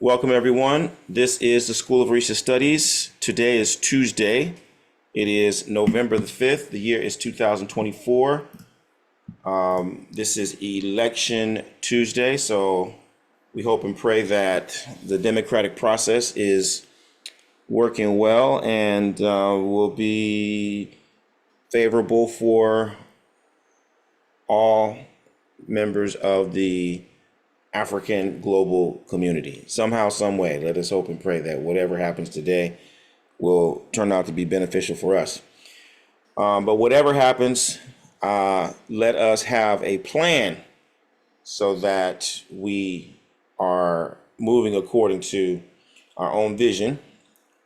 Welcome, everyone. This is the School of Orisha Studies. Today is Tuesday. It is November the 5th. The year is 2024. This is Election Tuesday, so we hope and pray that the democratic process is working well and will be favorable for all members of the African global community. Somehow, some way, let us hope and pray that whatever happens today will turn out to be beneficial for us. But whatever happens, let us have a plan so that we are moving according to our own vision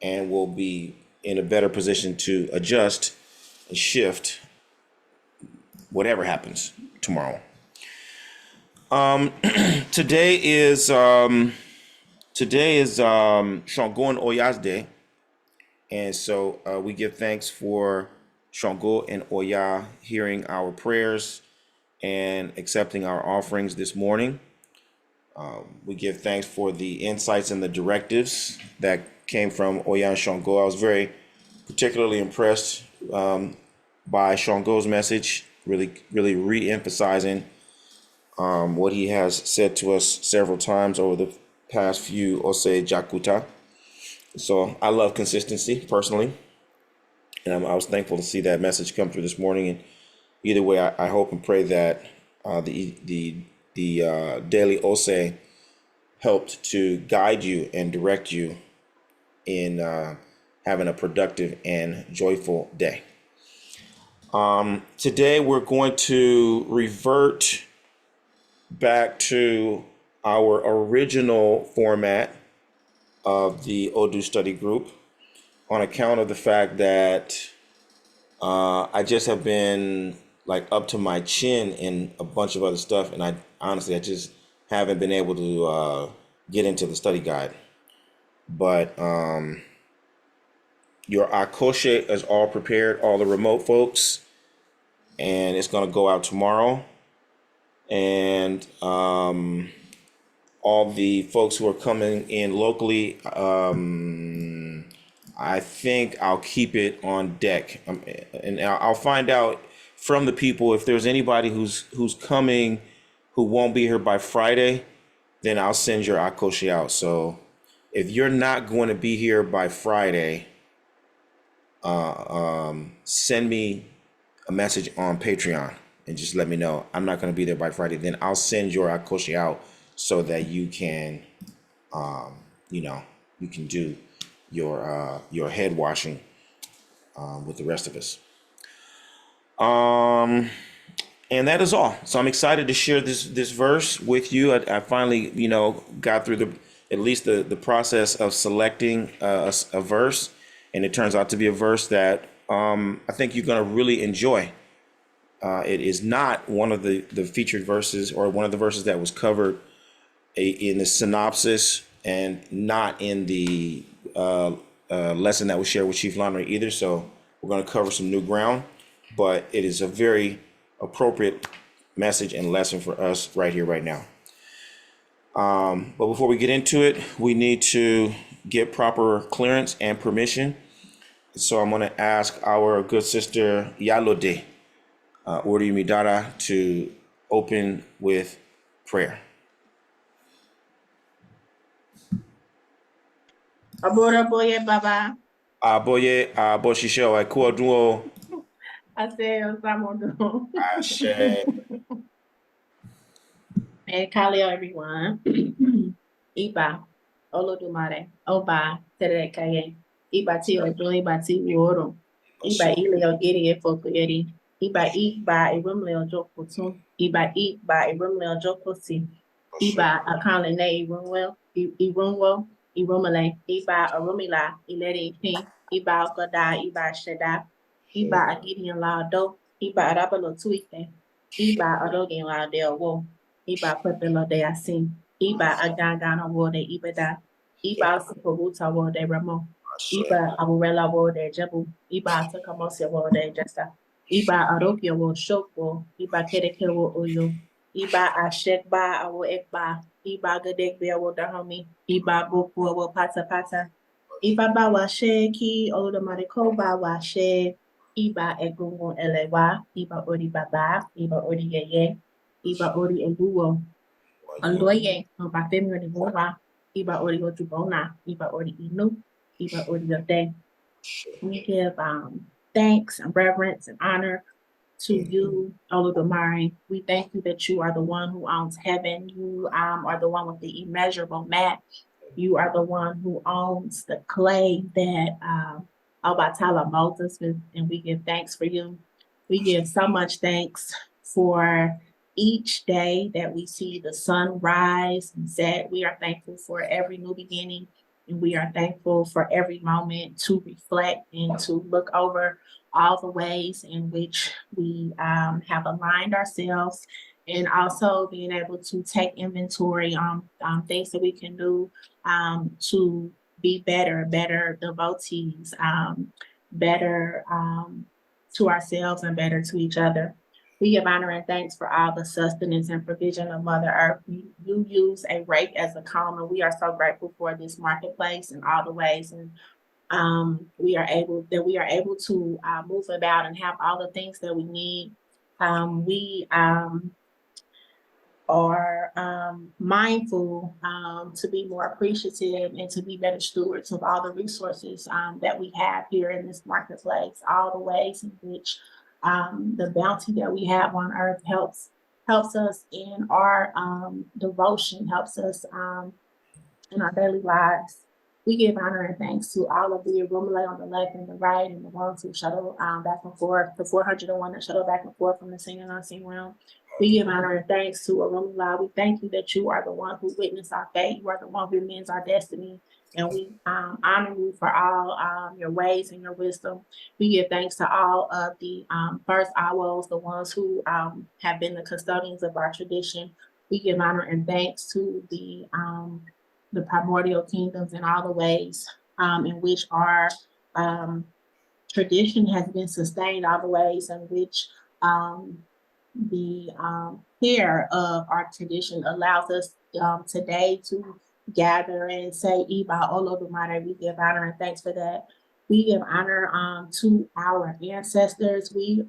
and will be in a better position to adjust and shift whatever happens tomorrow. Today is Shangon Oya's Day, and so we give thanks for Shango and Oya hearing our prayers and accepting our offerings this morning. We give thanks for the insights and the directives that came from Oya and Shango. I was very particularly impressed by Shango's message, really re-emphasizing what he has said to us several times over the past few Ose Jakuta. So I love consistency personally, and I was thankful to see that message come through this morning. And either way, I hope and pray that the daily Ose helped to guide you and direct you in having a productive and joyful day. Today we're going to revert back to our original format of the Odu study group on account of the fact that I just have been like up to my chin in a bunch of other stuff, and I just haven't been able to get into the study guide. But your Akoshe is all prepared, all the remote folks, and it's going to go out tomorrow. And all the folks who are coming in locally, I think I'll keep it on deck, and I'll find out from the people if there's anybody who's coming who won't be here by Friday. Then I'll send your Akoshi out. So if you're not going to be here by Friday, send me a message on Patreon and just let me know I'm not going to be there by Friday. Then I'll send your Akoshi out so that you can, you can do your head washing with the rest of us. And that is all. So I'm excited to share this verse with you. I finally, got through at least the process of selecting a verse, and it turns out to be a verse that I think you're going to really enjoy. It is not one of the featured verses or one of the verses that was covered in the synopsis, and not in the lesson that was shared with Chief Laundry either. So we're going to cover some new ground, but it is a very appropriate message and lesson for us right here, right now. But before we get into it, we need to get proper clearance and permission. So I'm going to ask our good sister Yalode Uri Midara to open with prayer. Abora boye baba. Aboye aboshisho akuoduo. Ase osamodo. Ashe. And Kaleo everyone. Iba. Olodumare. Oba. Terekaye. Iba ti ojo. Iba ti uoro. Iba ile ogiri efokuyeri. Iba irumle ojo kutun. Iba irumle ojo kosi. Iba akale ne irunwel. Irumale. Iba arumila. Ileri king. Iba okoda. Iba sheda. Iba agidian laudo. Iba arabalo tuite. Iba arogin laude wo. Iba pepelo de asin. Iba agagana wo de ibeda. Iba suporuta wo de ramo. Iba aburela wo de jebu. Iba takamosia wo de jesta. Iba arokio wo shoko. Iba kereke wo oyo. Iba Ashekba Awo Ekba, Iba Gadek Beawo Dahami, Iba Boku Awo Pata Pata, Iba Bawa Sheki, Oda Mariko Bawa She, Iba Egungun Elewa, Iba Odi Baba, Iba Odi Yeye, Iba Odi Eluo, Aloye, Oba Femio de Boba, Iba Odi Otubona, Iba Odi Inu, Iba Odi Yote. We give thanks and reverence and honor to you, Oludumare. We thank you that you are the one who owns heaven. You are the one with the immeasurable map. You are the one who owns the clay that Obatala molds us with, and we give thanks for you. We give so much thanks for each day that we see the sun rise and set. We are thankful for every new beginning, and we are thankful for every moment to reflect and to look over all the ways in which we have aligned ourselves, and also being able to take inventory on things that we can do to be better devotees, better to ourselves and better to each other. We give honor and thanks for all the sustenance and provision of Mother Earth. You use a rake as a comb, and we are so grateful for this marketplace and all the ways and we are able to move about and have all the things that we need. We are mindful to be more appreciative and to be better stewards of all the resources that we have here in this marketplace, all the ways in which the bounty that we have on earth helps us in our devotion, helps us in our daily lives. We give honor and thanks to all of the Rumale on the left and the right, and the ones who shuttle back and forth, the 401 that shuttle back and forth from the seen and unseen realm. We give honor and thanks to Rumale. We thank you that you are the one who witnessed our fate. You are the one who mends our destiny. And we honor you for all your ways and your wisdom. We give thanks to all of the first Awos, the ones who have been the custodians of our tradition. We give honor and thanks to the primordial kingdoms and all the ways in which our tradition has been sustained, all the ways in which the care of our tradition allows us today to gather and say, Iba Olodumare. We give honor and thanks for that. We give honor to our ancestors. We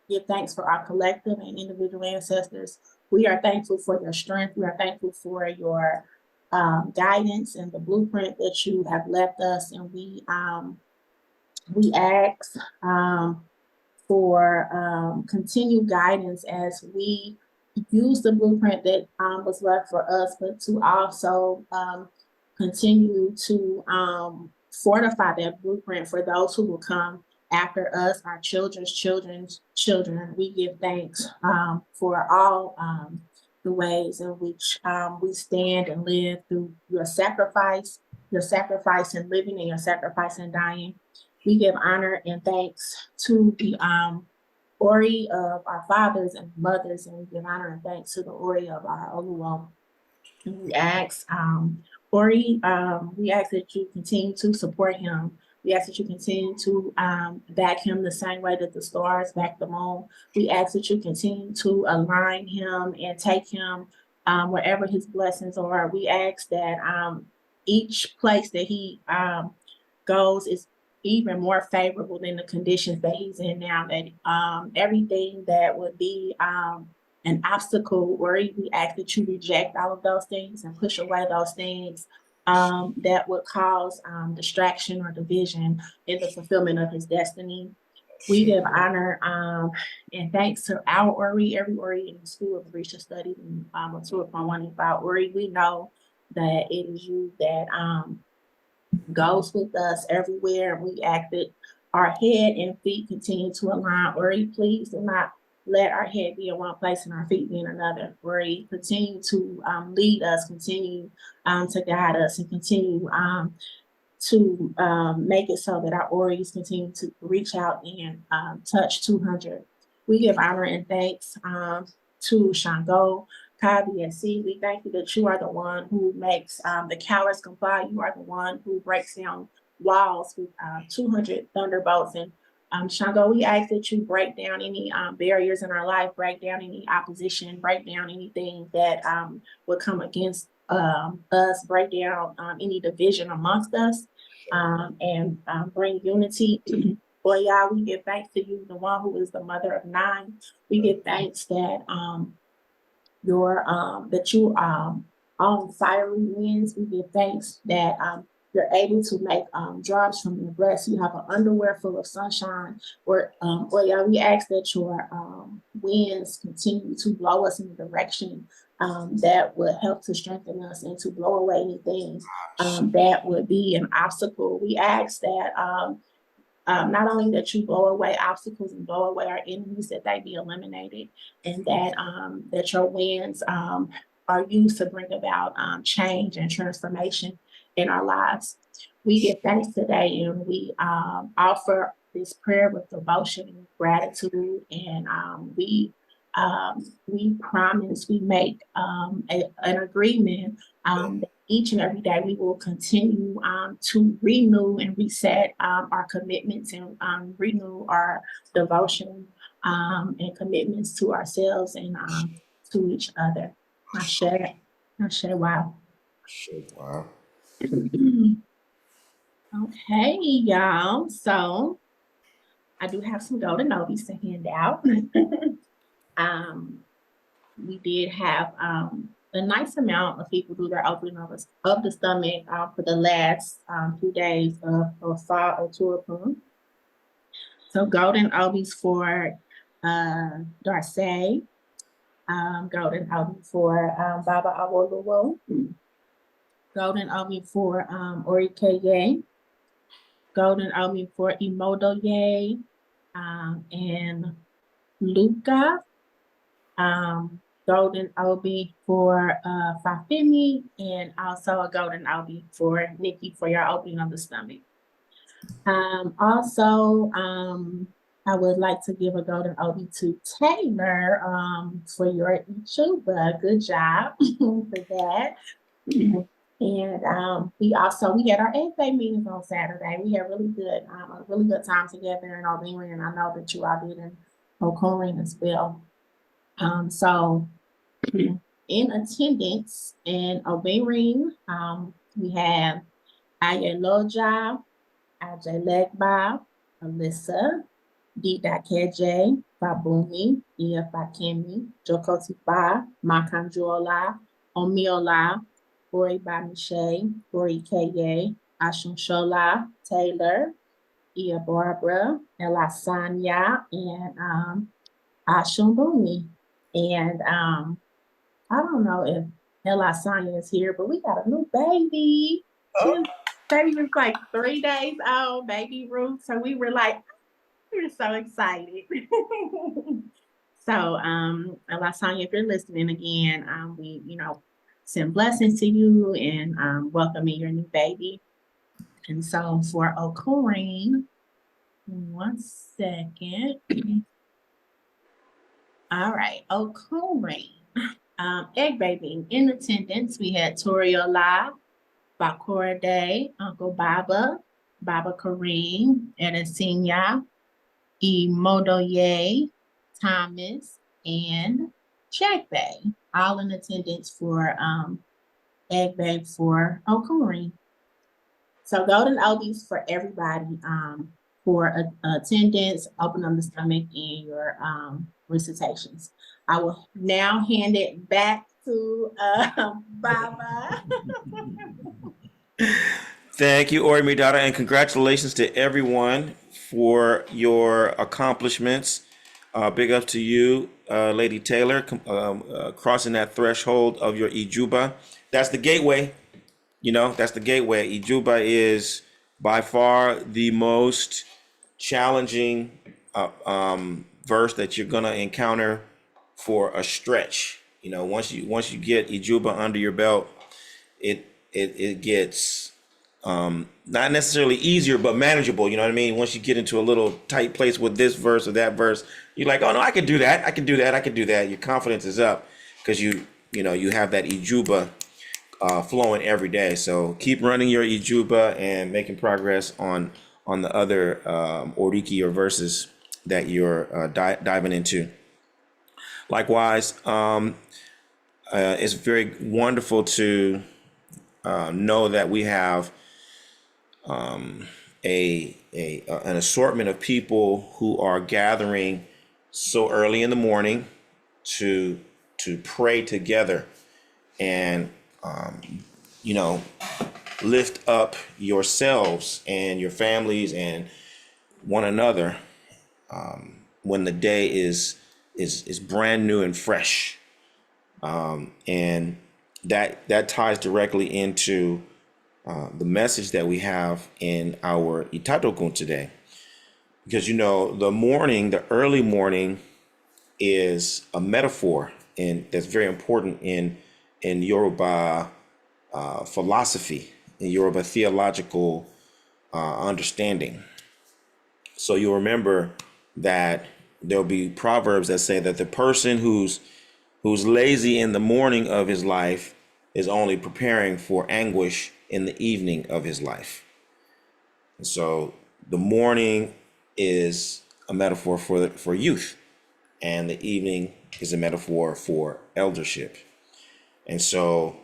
give thanks for our collective and individual ancestors. We are thankful for your strength. We are thankful for your guidance and the blueprint that you have left us, and we ask for continued guidance as we use the blueprint that was left for us, but to also continue to fortify that blueprint for those who will come after us, our children's children's children. We give thanks for all the ways in which we stand and live through your sacrifice in living and your sacrifice in dying. We give honor and thanks to the Ori of our fathers and mothers, and we give honor and thanks to the Ori of our Oluwa. And we ask Ori, we ask that you continue to support him. We ask that you continue to back him the same way that the stars back the moon. We ask that you continue to align him and take him wherever his blessings are. We ask that each place that he goes is even more favorable than the conditions that he's in now, that everything that would be an obstacle, or we ask that you reject all of those things and push away those things that would cause distraction or division in the fulfillment of his destiny. We give honor and thanks to our Ori, every Ori in the School of Orisha Studies, and Matua Pawani Ori. We know that it is you that goes with us everywhere. We ask that our head and feet continue to align. Ori, please do not let our head be in one place and our feet be in another. Ori, continue to lead us, continue to guide us, and continue to make it so that our Oris continue to reach out and touch 200. We give honor and thanks to Shango, Kabi, and C. We thank you that you are the one who makes the cowards comply. You are the one who breaks down walls with 200 thunderbolts and Shango, we ask that you break down any barriers in our life, break down any opposition, break down anything that would come against us, break down any division amongst us, and bring unity. Boy, y'all, we give thanks to you, the one who is the mother of nine. We give thanks that that you on fiery winds. We give thanks that you're able to make drops from your breast. You have an underwear full of sunshine. Or yeah, we ask that your winds continue to blow us in the direction that would help to strengthen us and to blow away anything that would be an obstacle. We ask that not only that you blow away obstacles and blow away our enemies, that they be eliminated, and that your winds are used to bring about change and transformation in our lives. We give thanks today, and we offer this prayer with devotion and gratitude, and we promise, we make an agreement that each and every day we will continue to renew and reset our commitments and renew our devotion and commitments to ourselves and to each other. I share. Wow. Wow. Okay, y'all. So I do have some golden notice to hand out. We did have a nice amount of people do their opening of the stomach for the last 2 days of Fa Otuapun. So golden obies for Darcy, golden obie for Baba Awoluwo, golden obie for Orikeye, golden obie for Imodoye, and Luca. Golden obie for Fafimi, and also a golden obie for Nikki for your opening of the stomach. Also, I would like to give a golden obie to Taylor for your Ichuba. Good job for that. And we had our 8th day meetings on Saturday. We had a really good time together in Albany, and I know that you all did in Ocorin as well. So in attendance in Obering, we have Ayeloja, Ajelegba, Alyssa, Dida Keje, Babumi, Iya Fakemi, Jokotipa, Makanjuola, Omiola, Ori Bamishe, Ori Keye, Ashunshola, Taylor, Iya Barbara, Elasanya, and Ashumbumi. And I don't know if Elasanya is here, but we got a new baby. Baby was like 3 days old, baby Ruth. So we were so excited. So Elasanya, if you're listening again, we send blessings to you and welcoming your new baby. And so for Ocorin, 1 second. All right, Ocorin. Egg baby in attendance, we had Toriola, Bakora Day, Uncle Baba, Baba Kareem, Edesinya, Imodoye, Thomas, and Jack Bay, all in attendance for Egg Babe for Ocorin. So golden obies for everybody for attendance, open on the stomach, and your recitations. I will now hand it back to Baba. Thank you, Ori Midata, and congratulations to everyone for your accomplishments. Big up to you, Lady Taylor, crossing that threshold of your Ijuba. That's the gateway. That's the gateway. Ijuba is by far the most challenging verse that you're gonna encounter for a stretch. Once you get Ijuba under your belt, it gets not necessarily easier, but manageable. You know what I mean? Once you get into a little tight place with this verse or that verse, you're like, oh no, I can do that. I can do that. I can do that. Your confidence is up because you have that Ijuba flowing every day. So keep running your Ijuba and making progress on on the other oriki or verses that you're diving into. Likewise, it's very wonderful to know that we have an assortment of people who are gathering so early in the morning to pray together and you know, lift up yourselves and your families and one another when the day is brand new and fresh, and that ties directly into the message that we have in our Itatokun today, because the early morning is a metaphor, and that's very important in Yoruba philosophy, in Yoruba theological understanding. So you'll remember that there'll be proverbs that say that the person who's lazy in the morning of his life is only preparing for anguish in the evening of his life. And so the morning is a metaphor for youth, and the evening is a metaphor for eldership. And so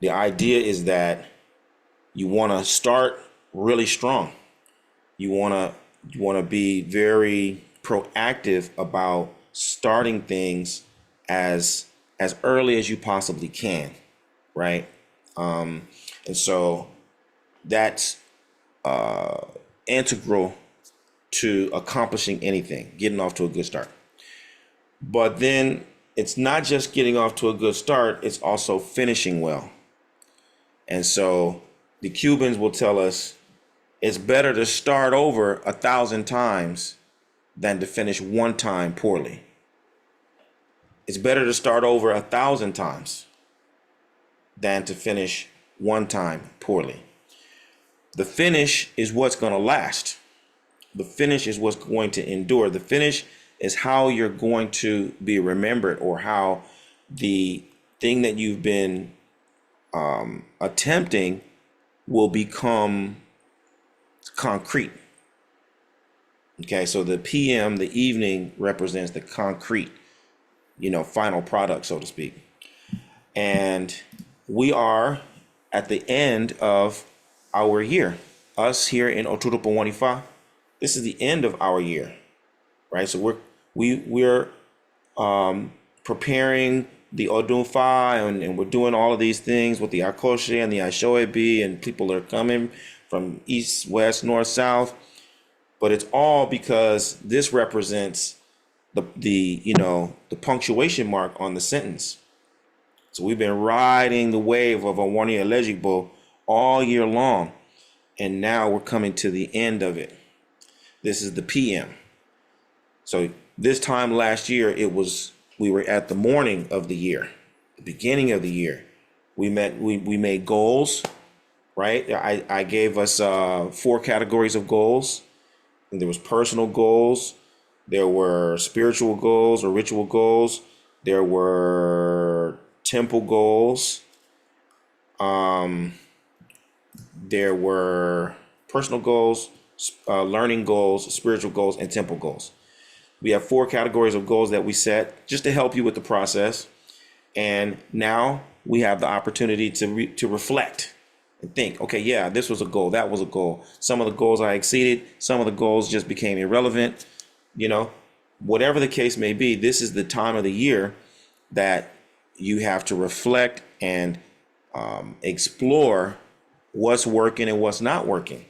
the idea is that you want to start really strong. You want to be very proactive about starting things as early as you possibly can, right? And so that's integral to accomplishing anything, getting off to a good start. But then it's not just getting off to a good start, it's also finishing well. And so the Cubans will tell us it's better to start over 1,000 times than to finish one time poorly. It's better to start over 1,000 times than to finish one time poorly. The finish is what's going to last. The finish is what's going to endure. The finish is how you're going to be remembered, or how the thing that you've been attempting will become concrete. Okay, so the PM, the evening, represents the concrete, final product, so to speak. And we are at the end of our year. Us here in Oturupo Wanifa, this is the end of our year, right? So we're preparing the Odunfa, and we're doing all of these things with the Akoshe and the Ashoebi, and people are coming from east, west, north, south. But it's all because this represents the punctuation mark on the sentence. So we've been riding the wave of a Awani Elegibo all year long, and now we're coming to the end of it. This is the PM. So this time last year, we were at the morning of the year, the beginning of the year. We made goals, right? I gave us 4 categories of goals. And there was personal goals, there were spiritual goals or ritual goals, there were temple goals, there were personal goals, learning goals, spiritual goals, and temple goals. We have 4 categories of goals that we set just to help you with the process. And now we have the opportunity to reflect and think, okay, yeah, this was a goal, that was a goal. Some of the goals I exceeded, some of the goals just became irrelevant. Whatever the case may be, this is the time of the year that you have to reflect and explore what's working and what's not working.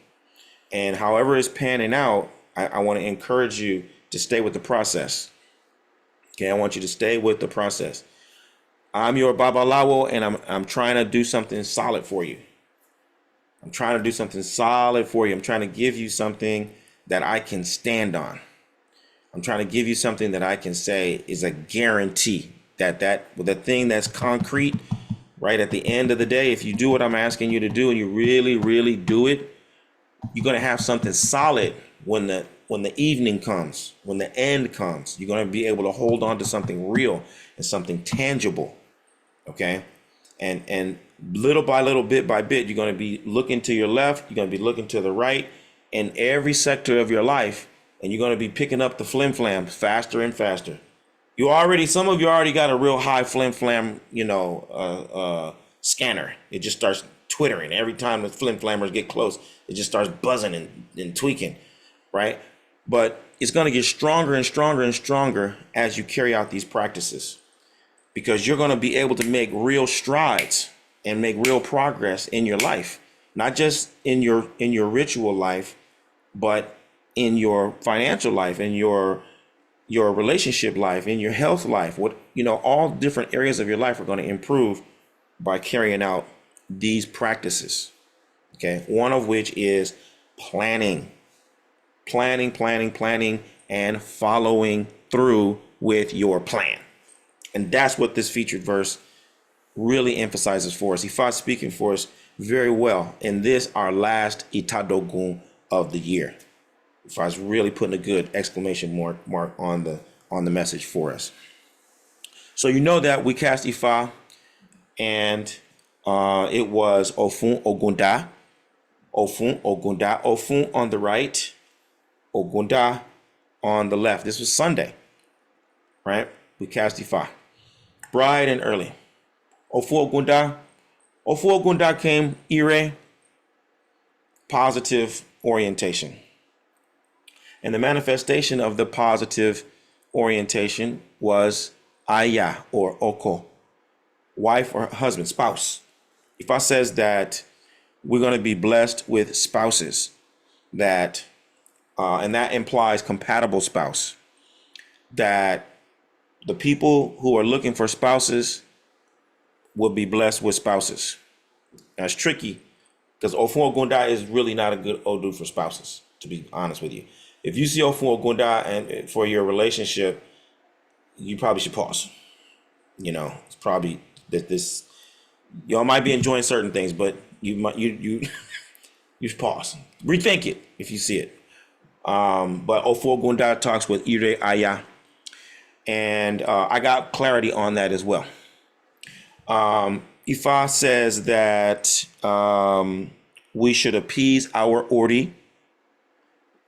And however it's panning out, I want to encourage you to stay with the process. Okay, I want you to stay with the process. I'm your Babalawo, and I'm trying to do something solid for you. I'm trying to do something solid for you. I'm trying to give you something that I can stand on. I'm trying to give you something that I can say is a guarantee that the thing that's concrete, right at the end of the day, if you do what I'm asking you to do and you really, really do it, you're going to have something solid when the evening comes, when the end comes. You're going to be able to hold on to something real and something tangible. Okay. And little by little, bit by bit, you're going to be looking to your left, you're going to be looking to the right, in every sector of your life, and you're going to be picking up the flim flam faster and faster. Some of you already got a real high flim flam, scanner. It just starts twittering every time the flim flammers get close. It just starts buzzing and tweaking, right? But it's going to get stronger and stronger and stronger as you carry out these practices, because you're going to be able to make real strides and make real progress in your life, not just in your ritual life, but in your financial life, in your relationship life, in your health life. All different areas of your life are going to improve by carrying out these practices. Okay, one of which is planning, and following through with your plan. And that's what this featured verse really emphasizes for us. Ifa speaking for us very well in this, our last Itadogun of the year. Ifa's really putting a good exclamation mark on the message for us. So that we cast Ifa, and it was OfunOgunda. Ofun on the right, Ogunda on the left. This was Sunday, right? We cast Ifa bright and early. OfunOgunda came ire, positive orientation. And the manifestation of the positive orientation was Aya, or Oko, wife or husband, spouse. Ifa says that we're going to be blessed with spouses, and that implies compatible spouse, that the people who are looking for spouses will be blessed with spouses. That's tricky, because OfunOgunda is really not a good Odu for spouses, to be honest with you. If you see OfunOgunda and for your relationship, you probably should pause. It's probably that this, y'all might be enjoying certain things, but you should pause, rethink it if you see it. But OfunOgunda talks with Ire Aya, and I got clarity on that as well. Ifa says that we should appease our Ori.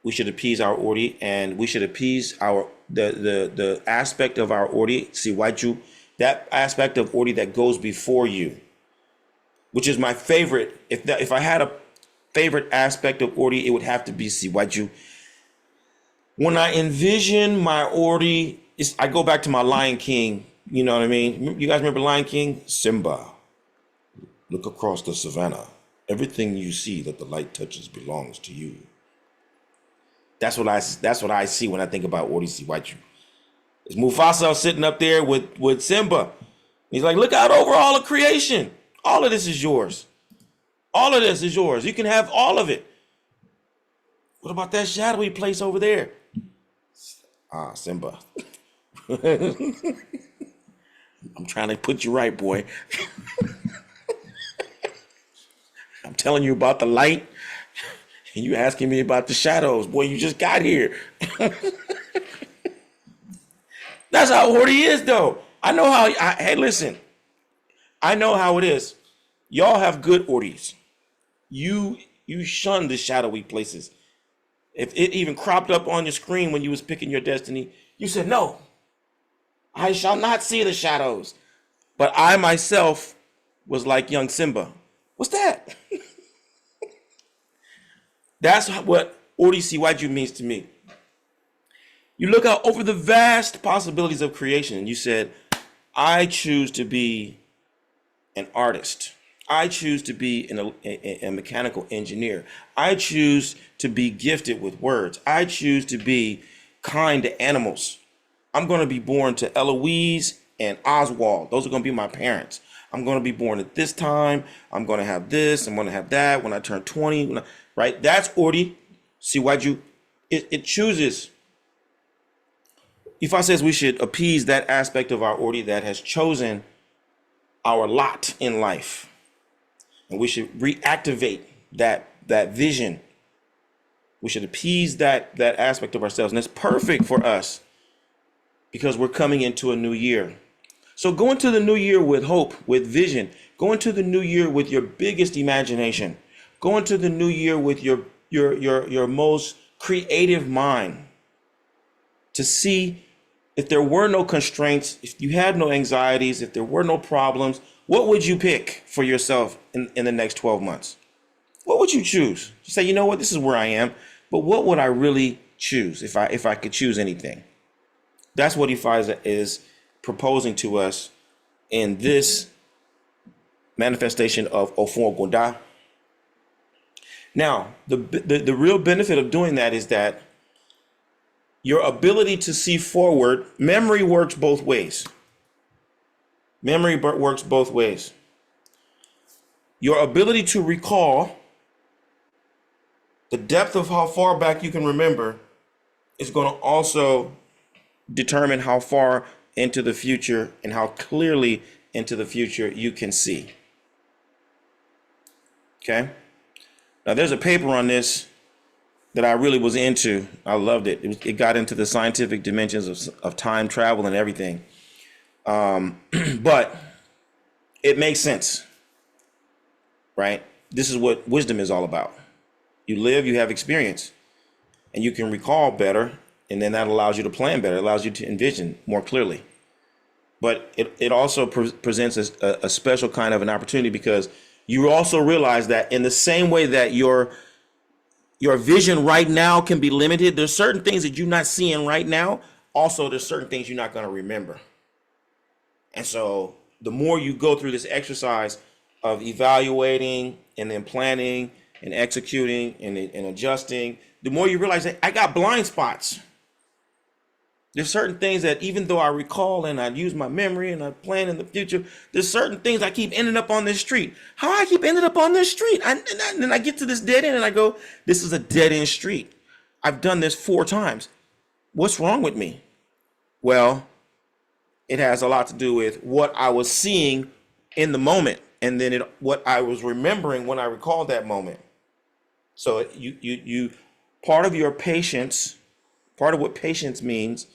We should appease our Ori, and we should appease the aspect of our Ori, Siwaju, that aspect of Ori that goes before you, which is my favorite. If I had a favorite aspect of Ori, it would have to be Siwaju. When I envision my Ori, I go back to my Lion King. You know what I mean? You guys remember Lion King? Simba, look across the savannah. Everything you see that the light touches belongs to you. That's what I see when I think about Ori Siwaju. It's Mufasa sitting up there with Simba. He's like, look out over all of creation. All of this is yours. All of this is yours. You can have all of it. What about that shadowy place over there? Simba. I'm trying to put you right, boy. I'm telling you about the light, and you asking me about the shadows. Boy, you just got here. That's how Ori is, though. I know how. Hey, listen. I know how it is. Y'all have good Oris. You shun the shadowy places. If it even cropped up on your screen when you was picking your destiny, you said, no, I shall not see the shadows. But I myself was like young Simba. What's that? That's what Ori Siwaju means to me. You look out over the vast possibilities of creation and you said, I choose to be an artist. I choose to be a mechanical engineer. I choose to be gifted with words. I choose to be kind to animals. I'm going to be born to Eloise and Oswald. Those are going to be my parents. I'm going to be born at this time. I'm going to have this. I'm going to have that when I turn 20. Right? That's Ori Siwaju. It chooses. Ifa says we should appease that aspect of our Ori that has chosen our lot in life. And we should reactivate that vision. We should appease that aspect of ourselves. And it's perfect for us because we're coming into a new year. So go into the new year with hope, with vision. Go into the new year with your biggest imagination. Go into the new year with your your most creative mind to see if there were no constraints, if you had no anxieties, if there were no problems, what would you pick for yourself in the next 12 months? What would you choose? You say, you know what, this is where I am, but what would I really choose if I could choose anything? That's what Ifa is proposing to us in this manifestation of OfunOgunda. Now, the real benefit of doing that is that your ability to see forward, memory works both ways. Memory works both ways. Your ability to recall, the depth of how far back you can remember, is going to also determine how far into the future and how clearly into the future you can see. Okay? Now, there's a paper on this that I really was into. I loved it. It got into the scientific dimensions of time travel and everything. But it makes sense, right? This is what wisdom is all about. You live, you have experience, and you can recall better, and then that allows you to plan better. It allows you to envision more clearly. But it also presents a special kind of an opportunity, because you also realize that in the same way that your vision right now can be limited, there's certain things that you're not seeing right now. Also, there's certain things you're not going to remember. And so the more you go through this exercise of evaluating and then planning and executing and adjusting, the more you realize that I got blind spots. There's certain things that even though I recall and I use my memory and I plan in the future, there's certain things I keep ending up on this street. How I keep ending up on this street? And then I get to this dead end and I go, this is a dead end street. I've done this 4 times. What's wrong with me? Well, it has a lot to do with what I was seeing in the moment, and then what I was remembering when I recalled that moment. So you part of your patience, part of what patience means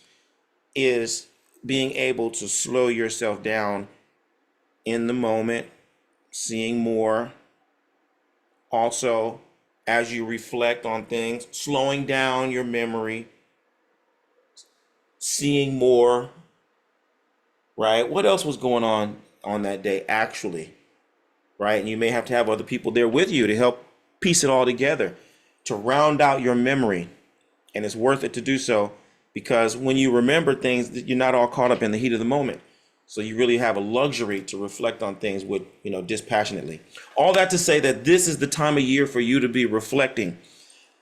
is being able to slow yourself down in the moment, seeing more. Also, as you reflect on things, slowing down your memory, seeing more, right? What else was going on that day actually, right? And you may have to have other people there with you to help piece it all together, to round out your memory. And it's worth it to do so, because when you remember things, you're not all caught up in the heat of the moment. So you really have a luxury to reflect on things with, dispassionately. All that to say that this is the time of year for you to be reflecting.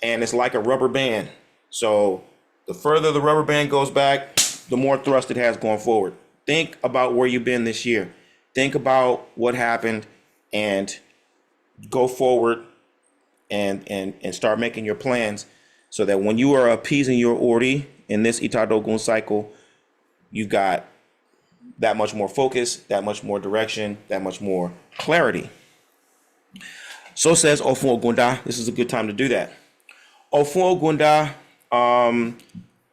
And it's like a rubber band. So the further the rubber band goes back, the more thrust it has going forward. Think about where you've been this year. Think about what happened and go forward and start making your plans, so that when you are appeasing your Ori in this Itadogun cycle, you've got that much more focus, that much more direction, that much more clarity. So says OfunOgunda. This is a good time to do that. OfunOgunda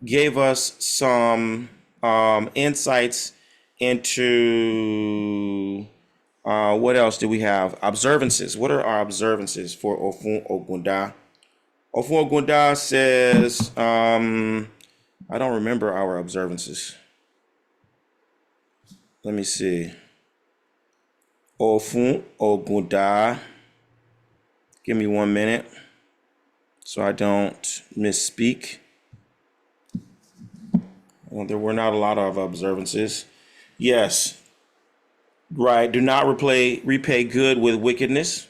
gave us some insights into what else do we have? Observances. What are our observances for OfunOgunda? OfunOgunda says, I don't remember our observances. Let me see. OfunOgunda. Give me 1 minute so I don't misspeak. Well, there were not a lot of observances. Yes, right. Do not repay good with wickedness.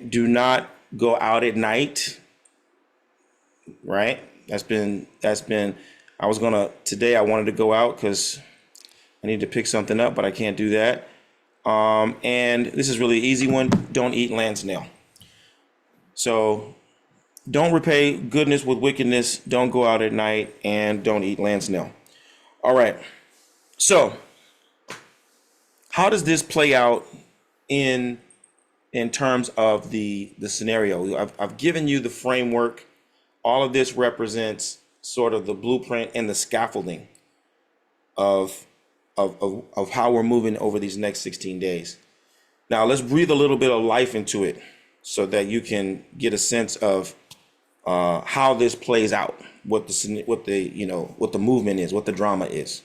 Do not go out at night. Right. Today I wanted to go out because I need to pick something up, but I can't do that. And this is really an easy one. Don't eat land snail. So don't repay goodness with wickedness. Don't go out at night, and don't eat land snail. All right. So how does this play out in terms of the scenario? I've given you the framework. All of this represents sort of the blueprint and the scaffolding of how we're moving over these next 16 days. Now let's breathe a little bit of life into it. so that you can get a sense of how this plays out, what the movement is, what the drama is.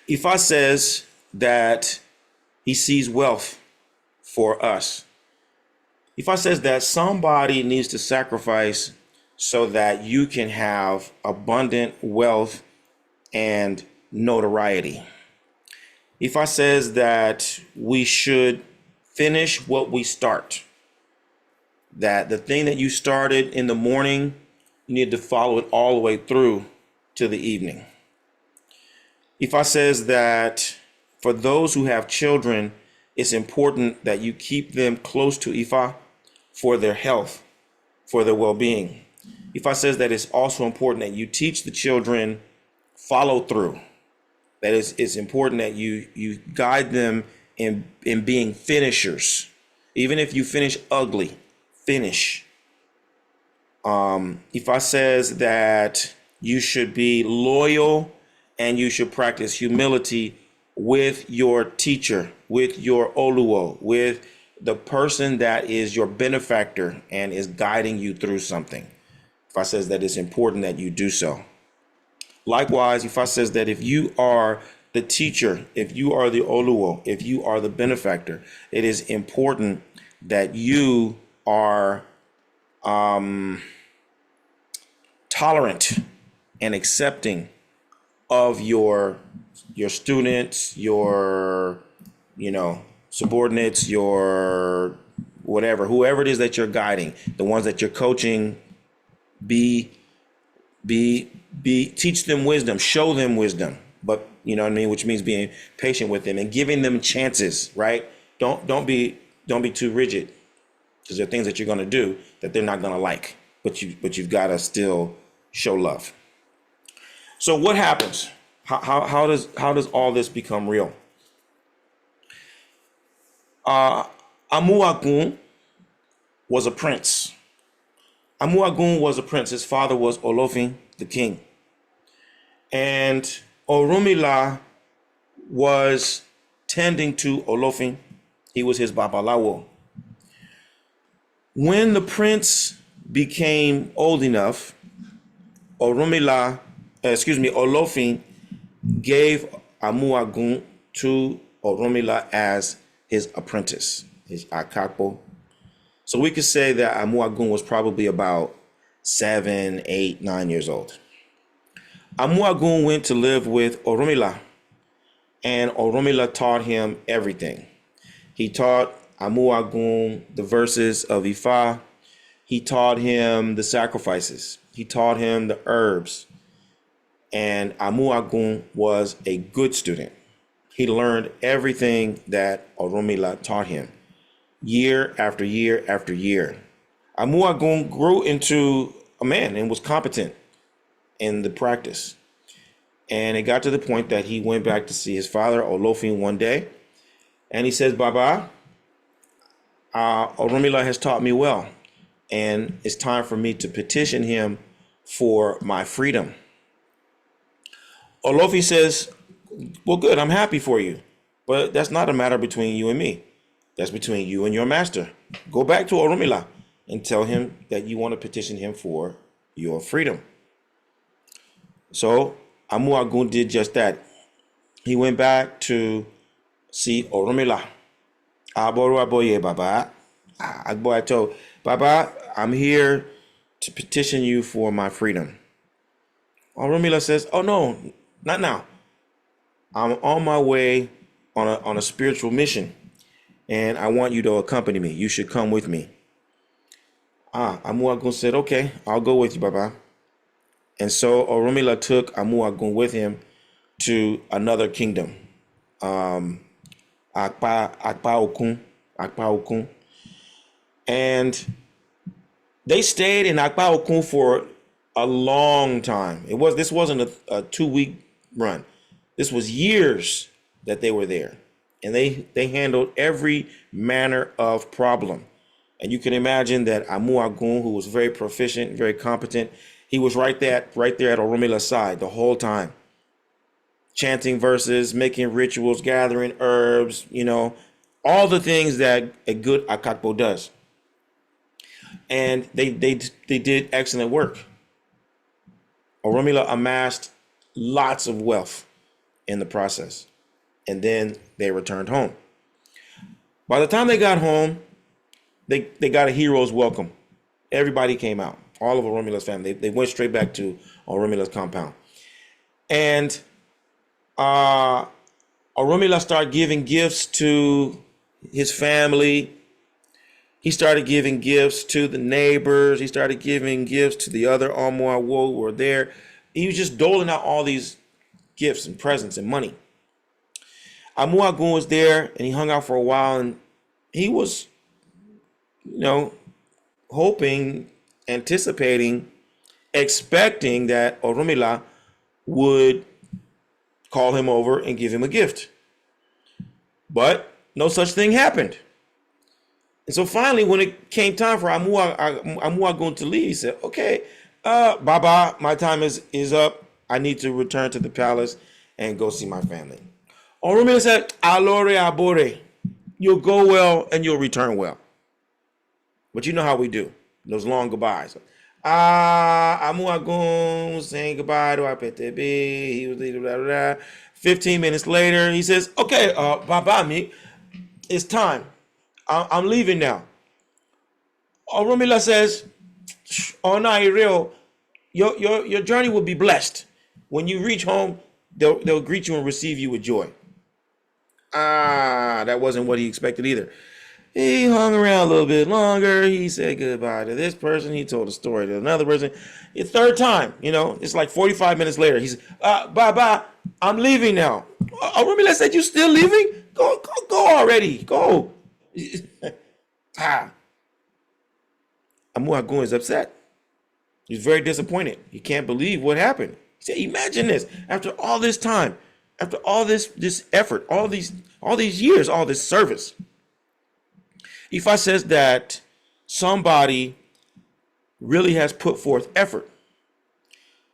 Ifa says that he sees wealth for us. Ifa says that somebody needs to sacrifice so that you can have abundant wealth and notoriety. Ifa says that we should finish what we start. That the thing that you started in the morning, you need to follow it all the way through to the evening. Ifa says that for those who have children, it's important that you keep them close to Ifa for their health, for their well-being. Ifa says that it's also important that you teach the children follow through. That it's important that you guide them in being finishers. Even if you finish ugly, finish. Ifa says that you should be loyal and you should practice humility with your teacher, with your oluo, with the person that is your benefactor and is guiding you through something. Ifa says that it's important that you do so. Likewise, Ifa says that if you are the teacher, if you are the oluo, if you are the benefactor, it is important that you are tolerant and accepting of your students, your subordinates, your whatever, whoever it is that you're guiding, the ones that you're coaching. Teach them wisdom, show them wisdom, but you know what I mean, which means being patient with them and giving them chances, right? Don't be too rigid, because there are things that you're going to do that they're not going to like, but you've got to still show love. So what happens? How does all this become real? Amuagun was a prince. Amuagun was a prince. His father was Olofin, the king. And Orunmila was tending to Olofin. He was his babalawo. When the prince became old enough, Olofin gave Amuagun to Orunmila as his apprentice, his akakpo. So we could say that Amuagun was probably about 7, 8, 9 years old. Amuagun went to live with Orunmila, and Orunmila taught him everything. He taught Amuagun the verses of Ifa. He taught him the sacrifices. He taught him the herbs. And Amuagun was a good student. He learned everything that Orunmila taught him, year after year after year. Amuagun grew into a man and was competent in the practice. And it got to the point that he went back to see his father, Olofin, one day. And he says, Baba, Orunmila has taught me well. And it's time for me to petition him for my freedom. Olofin says, well, good, I'm happy for you. But that's not a matter between you and me. That's between you and your master. Go back to Orunmila and tell him that you want to petition him for your freedom. So Amuagun did just that. He went back to see Orunmila. Aboru aboye, Baba. I told Baba, I'm here to petition you for my freedom. Orunmila says, oh no, not now. I'm on my way on a spiritual mission, and I want you to accompany me. You should come with me. Amuagun said, okay, I'll go with you, Baba. And so Orunmila took Amuagun with him to another kingdom, Akpa-Okun. And they stayed in Akpa-Okun for a long time. This wasn't a 2-week run. This was years that they were there. And they handled every manner of problem. And you can imagine that Amuagun, who was very proficient, very competent, he was right there at Orunmila's side the whole time, chanting verses, making rituals, gathering herbs, all the things that a good Akakpo does. And they did excellent work. Oromila amassed lots of wealth in the process, and then they returned home. By the time they got home, they got a hero's welcome. Everybody came out, all of Oromila's family. They went straight back to Oromila's compound, and Oromila started giving gifts to his family. He started giving gifts to the neighbors. He started giving gifts to the other Omoawo who were there. He was just doling out all these gifts and presents and money. Amuagun was there, and he hung out for a while, and he was, hoping, anticipating, expecting that Oromila would call him over and give him a gift. But no such thing happened. And so finally, when it came time for Amuagun to leave, he said, okay, Baba, my time is up. I need to return to the palace and go see my family. Oromila said, Alore abore, you'll go well and you'll return well. But you know how we do, those long goodbyes. Amuagun saying goodbye to Apetebe. He was leaving, blah, blah, blah. 15 minutes later, he says, okay, Baba, me, it's time. I'm leaving now. Oromila says, oh no, real, your journey will be blessed. When you reach home, they'll greet you and receive you with joy. That wasn't what he expected either. He hung around a little bit longer. He said goodbye to this person. He told a story to another person. The third time, it's like 45 minutes later. He said, bye, I'm leaving now. Oromila said, you still leaving? Go already. Go. Amuagun is upset. He's very disappointed. He can't believe what happened. He said, imagine this. After all this time, after all this effort, all these years, all this service. Ifa says that somebody really has put forth effort.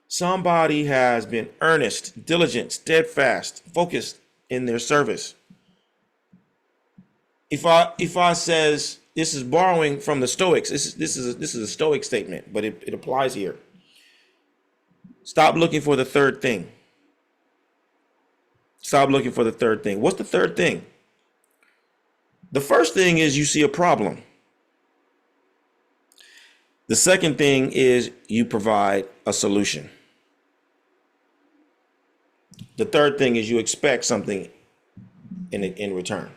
Somebody has been earnest, diligent, steadfast, focused in their service. Ifa says this is borrowing from the Stoics. This is a Stoic statement, but it applies here. Stop looking for the third thing. Stop looking for the third thing. What's the third thing? The first thing is you see a problem. The second thing is you provide a solution. The third thing is you expect something in return.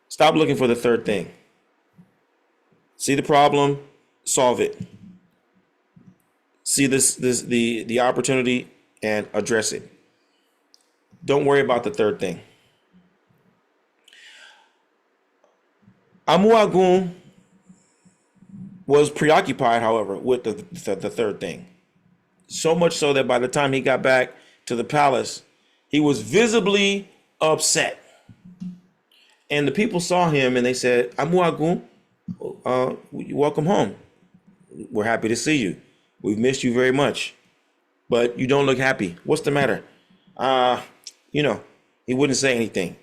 Stop looking for the third thing. See the problem, solve it. See the opportunity and address it. Don't worry about the third thing. Amuagun was preoccupied, however, with the third thing. So much so that by the time he got back to the palace, he was visibly upset. And the people saw him and they said, Amuagun, welcome home. We're happy to see you. We've missed you very much. But you don't look happy. What's the matter? He wouldn't say anything.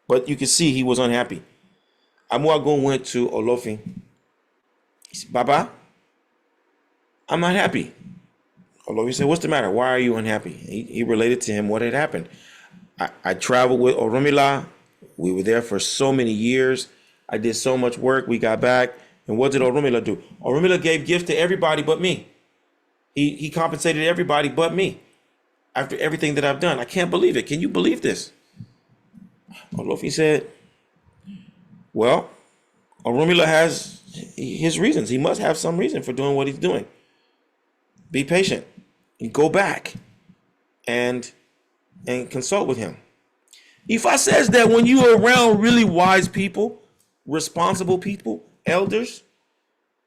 But you could see he was unhappy. Amuagun went to Olofin. He said, Baba, I'm not happy. Olofin said, what's the matter? Why are you unhappy? He related to him what had happened. I traveled with Oromila. We were there for so many years. I did so much work. We got back. And what did Oromila do? Oromila gave gifts to everybody but me. He compensated everybody but me after everything that I've done. I can't believe it. Can you believe this? Olofin said, well, Oromila has his reasons. He must have some reason for doing what he's doing. Be patient and go back and consult with him. Ifa says that when you are around really wise people, responsible people, elders,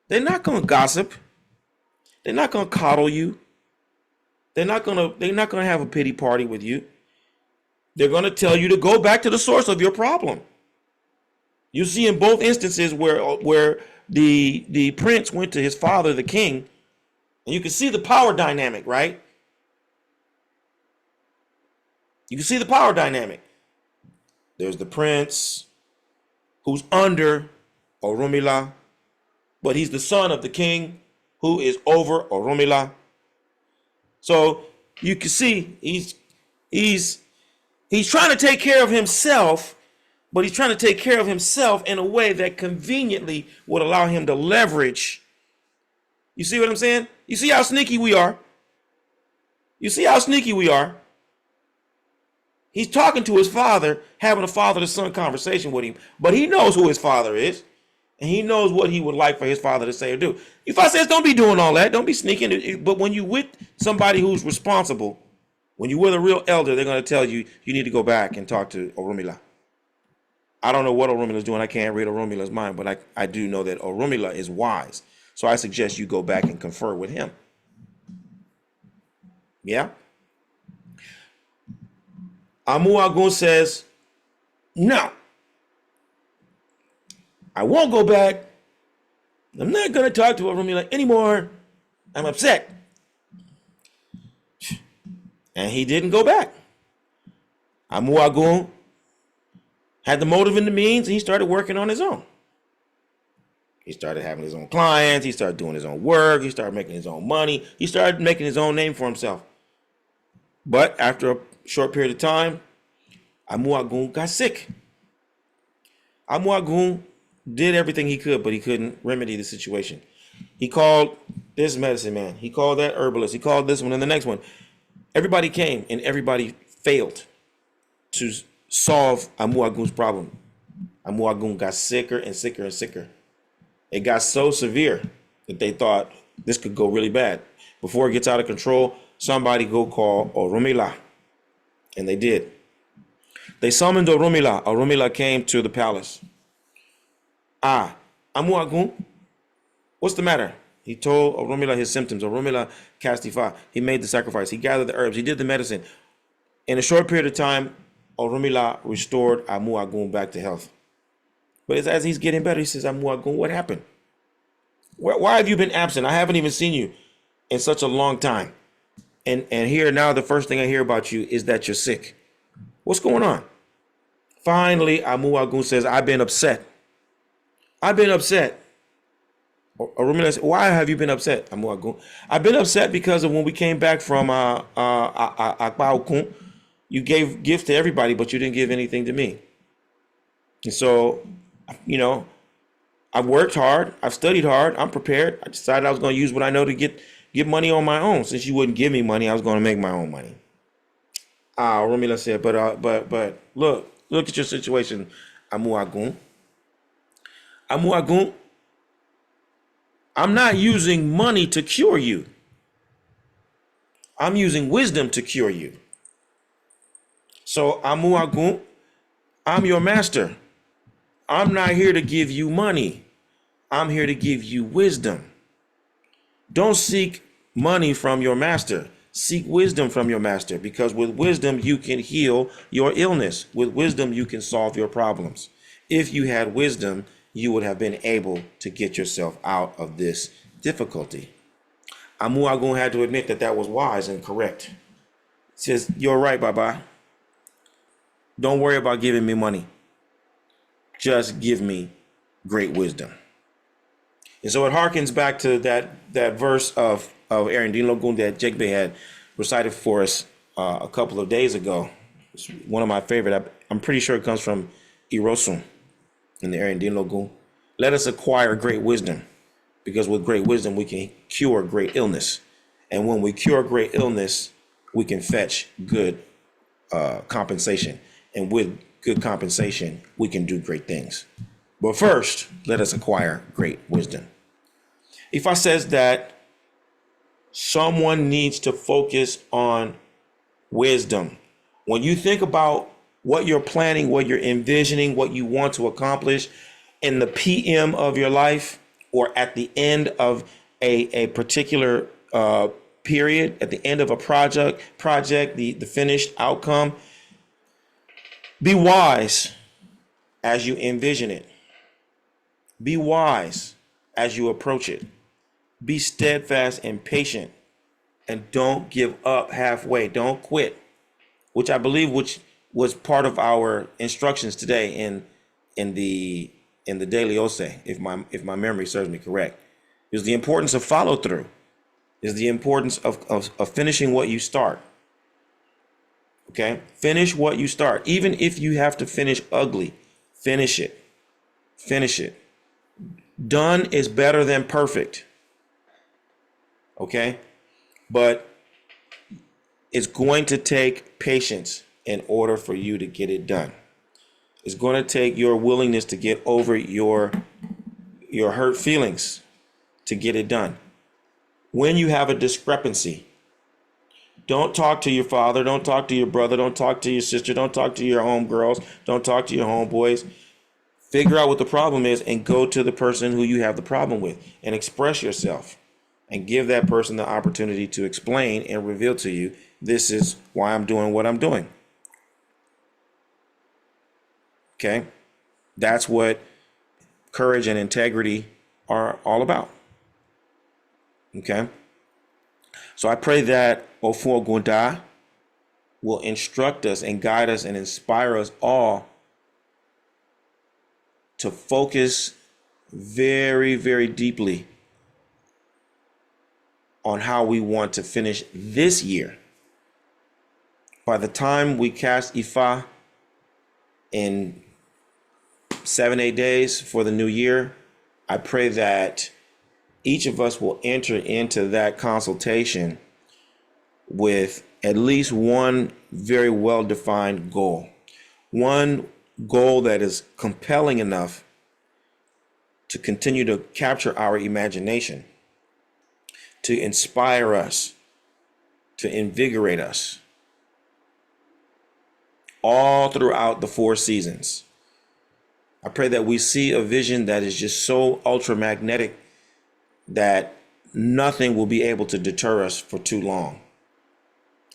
they're not going to gossip. They're not going to coddle you. They're not going to have a pity party with you. They're going to tell you to go back to the source of your problem. You see in both instances where the prince went to his father, the king, and you can see the power dynamic, right? You can see the power dynamic. There's the prince who's under Oromila, but he's the son of the king who is over Oromila. So you can see he's trying to take care of himself, but he's trying to take care of himself in a way that conveniently would allow him to leverage. You see what I'm saying? You see how sneaky we are? You see how sneaky we are? He's talking to his father, having a father to son conversation with him, but he knows who his father is, and he knows what he would like for his father to say or do. If I says, don't be doing all that, don't be sneaking. But when you with somebody who's responsible, when you're with a real elder, they're going to tell you, you need to go back and talk to Oromila. I don't know what Oromila is doing. I can't read Oromila's mind, but I do know that Oromila is wise. So I suggest you go back and confer with him. Yeah? OfunOgunda says, no, I won't go back. I'm not going to talk to Oromila anymore. I'm upset. And he didn't go back. OfunOgunda had the motive and the means, and he started working on his own. He started having his own clients. He started doing his own work. He started making his own money. He started making his own name for himself. But after a short period of time, OfunOgunda got sick. OfunOgunda did everything he could, but he couldn't remedy the situation. He called this medicine man. He called that herbalist. He called this one and the next one. Everybody came, and everybody failed to solve OfunOgunda's problem. OfunOgunda got sicker and sicker and sicker. It got so severe that they thought this could go really bad. Before it gets out of control, somebody go call Oromila. And they did. They summoned Oromila. Oromila came to the palace. OfunOgunda, what's the matter? He told Oromila his symptoms. Oromila cast Ifa. He made the sacrifice. He gathered the herbs. He did the medicine. In a short period of time, Oromila restored OfunOgunda back to health. But as he's getting better, he says, OfunOgunda, what happened? Why have you been absent? I haven't even seen you in such a long time. And here now, the first thing I hear about you is that you're sick. What's going on? Finally, OfunOgunda says, I've been upset. I've been upset. Oromila said, why have you been upset, OfunOgunda? I've been upset because of when we came back from Akbaokun, you gave gifts to everybody, but you didn't give anything to me. And so, I've worked hard. I've studied hard. I'm prepared. I decided I was going to use what I know to get money on my own. Since you wouldn't give me money, I was going to make my own money. Oromila said, but look at your situation, OfunOgunda. OfunOgunda, I'm not using money to cure you. I'm using wisdom to cure you. So OfunOgunda, I'm your master. I'm not here to give you money. I'm here to give you wisdom. Don't seek money from your master. Seek wisdom from your master, because with wisdom, you can heal your illness. With wisdom, you can solve your problems. If you had wisdom, you would have been able to get yourself out of this difficulty. OfunOgunda had to admit that was wise and correct. He says, you're right, Baba. Don't worry about giving me money. Just give me great wisdom. And so it harkens back to that verse of Aaron Dinlogun that Jekbe had recited for us a couple of days ago. It's one of my favorite. I'm pretty sure it comes from Irosun in the Aaron Dinlogun. Let us acquire great wisdom, because with great wisdom we can cure great illness. And when we cure great illness, we can fetch good compensation. And with good compensation, we can do great things. But first, let us acquire great wisdom. If I says that someone needs to focus on wisdom, when you think about what you're planning, what you're envisioning, what you want to accomplish in the PM of your life, or at the end of a particular period, at the end of a project, the finished outcome, be wise as you envision it. Be wise as you approach it. Be steadfast and patient, and don't give up halfway. Don't quit, which I believe was part of our instructions today in the in the Daily Ose, if my memory serves me correct. Is the importance of follow through. Is the importance of finishing what you start. Okay, finish what you start. Even if you have to finish ugly, finish it. Finish it. Done is better than perfect. Okay, but it's going to take patience in order for you to get it done. It's going to take your willingness to get over your hurt feelings to get it done. When you have a discrepancy, don't talk to your father, don't talk to your brother, don't talk to your sister, don't talk to your homegirls, don't talk to your homeboys. Figure out what the problem is and go to the person who you have the problem with and express yourself and give that person the opportunity to explain and reveal to you, this is why I'm doing what I'm doing. Okay? That's what courage and integrity are all about. Okay? So I pray that OfunOgunda will instruct us and guide us and inspire us all to focus very, very deeply on how we want to finish this year. By the time we cast Ifa in 7-8 days for the new year, I pray that each of us will enter into that consultation with at least one very well-defined goal. One goal that is compelling enough to continue to capture our imagination, to inspire us, to invigorate us all throughout the 4 seasons. I pray that we see a vision that is just so ultramagnetic that nothing will be able to deter us for too long.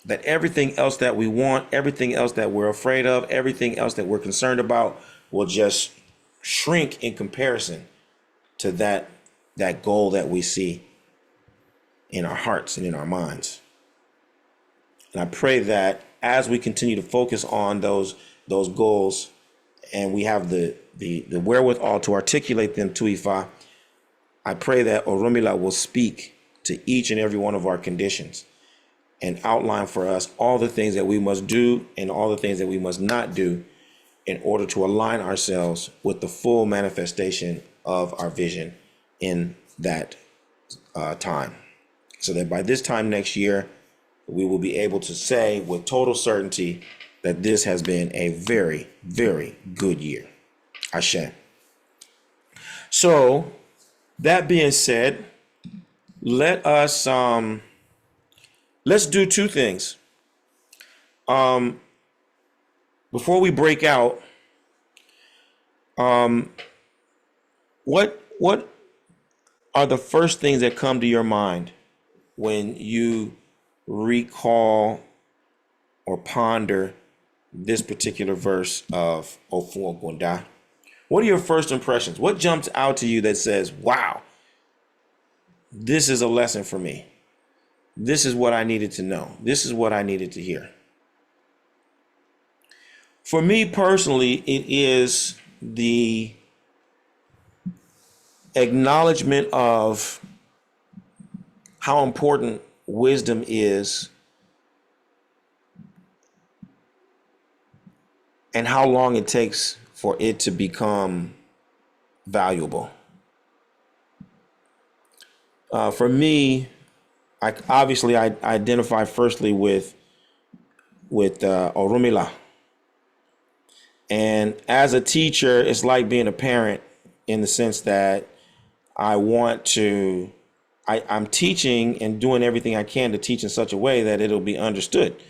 That everything else that we want, everything else that we're afraid of, everything else that we're concerned about will just shrink in comparison to that goal that we see in our hearts and in our minds. And I pray that as we continue to focus on those goals and we have the wherewithal to articulate them to Ifa, I pray that Orunmila will speak to each and every one of our conditions and outline for us all the things that we must do and all the things that we must not do in order to align ourselves with the full manifestation of our vision in that time. So that by this time next year, we will be able to say with total certainty that this has been a very, very good year. Ashe. So that being said, let us let's do 2 things. Before we break out, what are the first things that come to your mind when you recall or ponder this particular verse of OfunOgunda? What are your first impressions? What jumps out to you that says, wow, this is a lesson for me? This is what I needed to know. This is what I needed to hear. For me personally, it is the acknowledgement of how important wisdom is and how long it takes for it to become valuable. For me, I identify firstly with Orunmila. And as a teacher, it's like being a parent in the sense that I'm teaching and doing everything I can to teach in such a way that it'll be understood.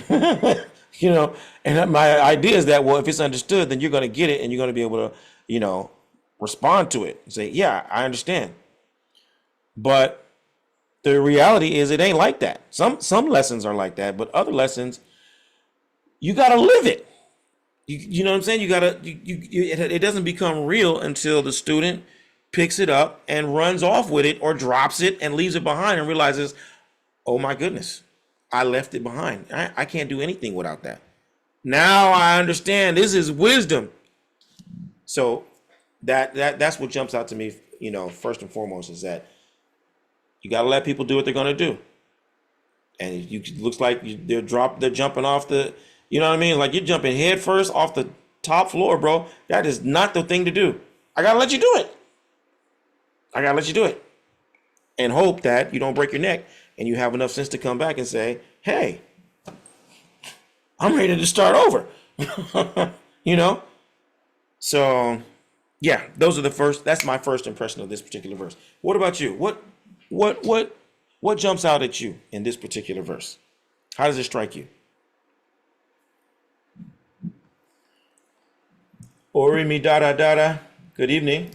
And my idea is that, well, if it's understood, then you're going to get it and you're going to be able to, respond to it and say, yeah, I understand. But the reality is it ain't like that. Some lessons are like that, but other lessons, you got to live it. You know what I'm saying? It doesn't become real until the student picks it up and runs off with it or drops it and leaves it behind and realizes, oh my goodness, I left it behind. I can't do anything without that. Now I understand this is wisdom. So That's what jumps out to me, first and foremost, is that you got to let people do what they're going to do. And looks like they're jumping off the, you know what I mean? Like you're jumping head first off the top floor, bro. That is not the thing to do. I got to let you do it. I got to let you do it. And hope that you don't break your neck and you have enough sense to come back and say, hey, I'm ready to start over. you know? So yeah, that's my first impression of this particular verse. What about you? What jumps out at you in this particular verse? How does it strike you? Ori mi dada dada. Good evening.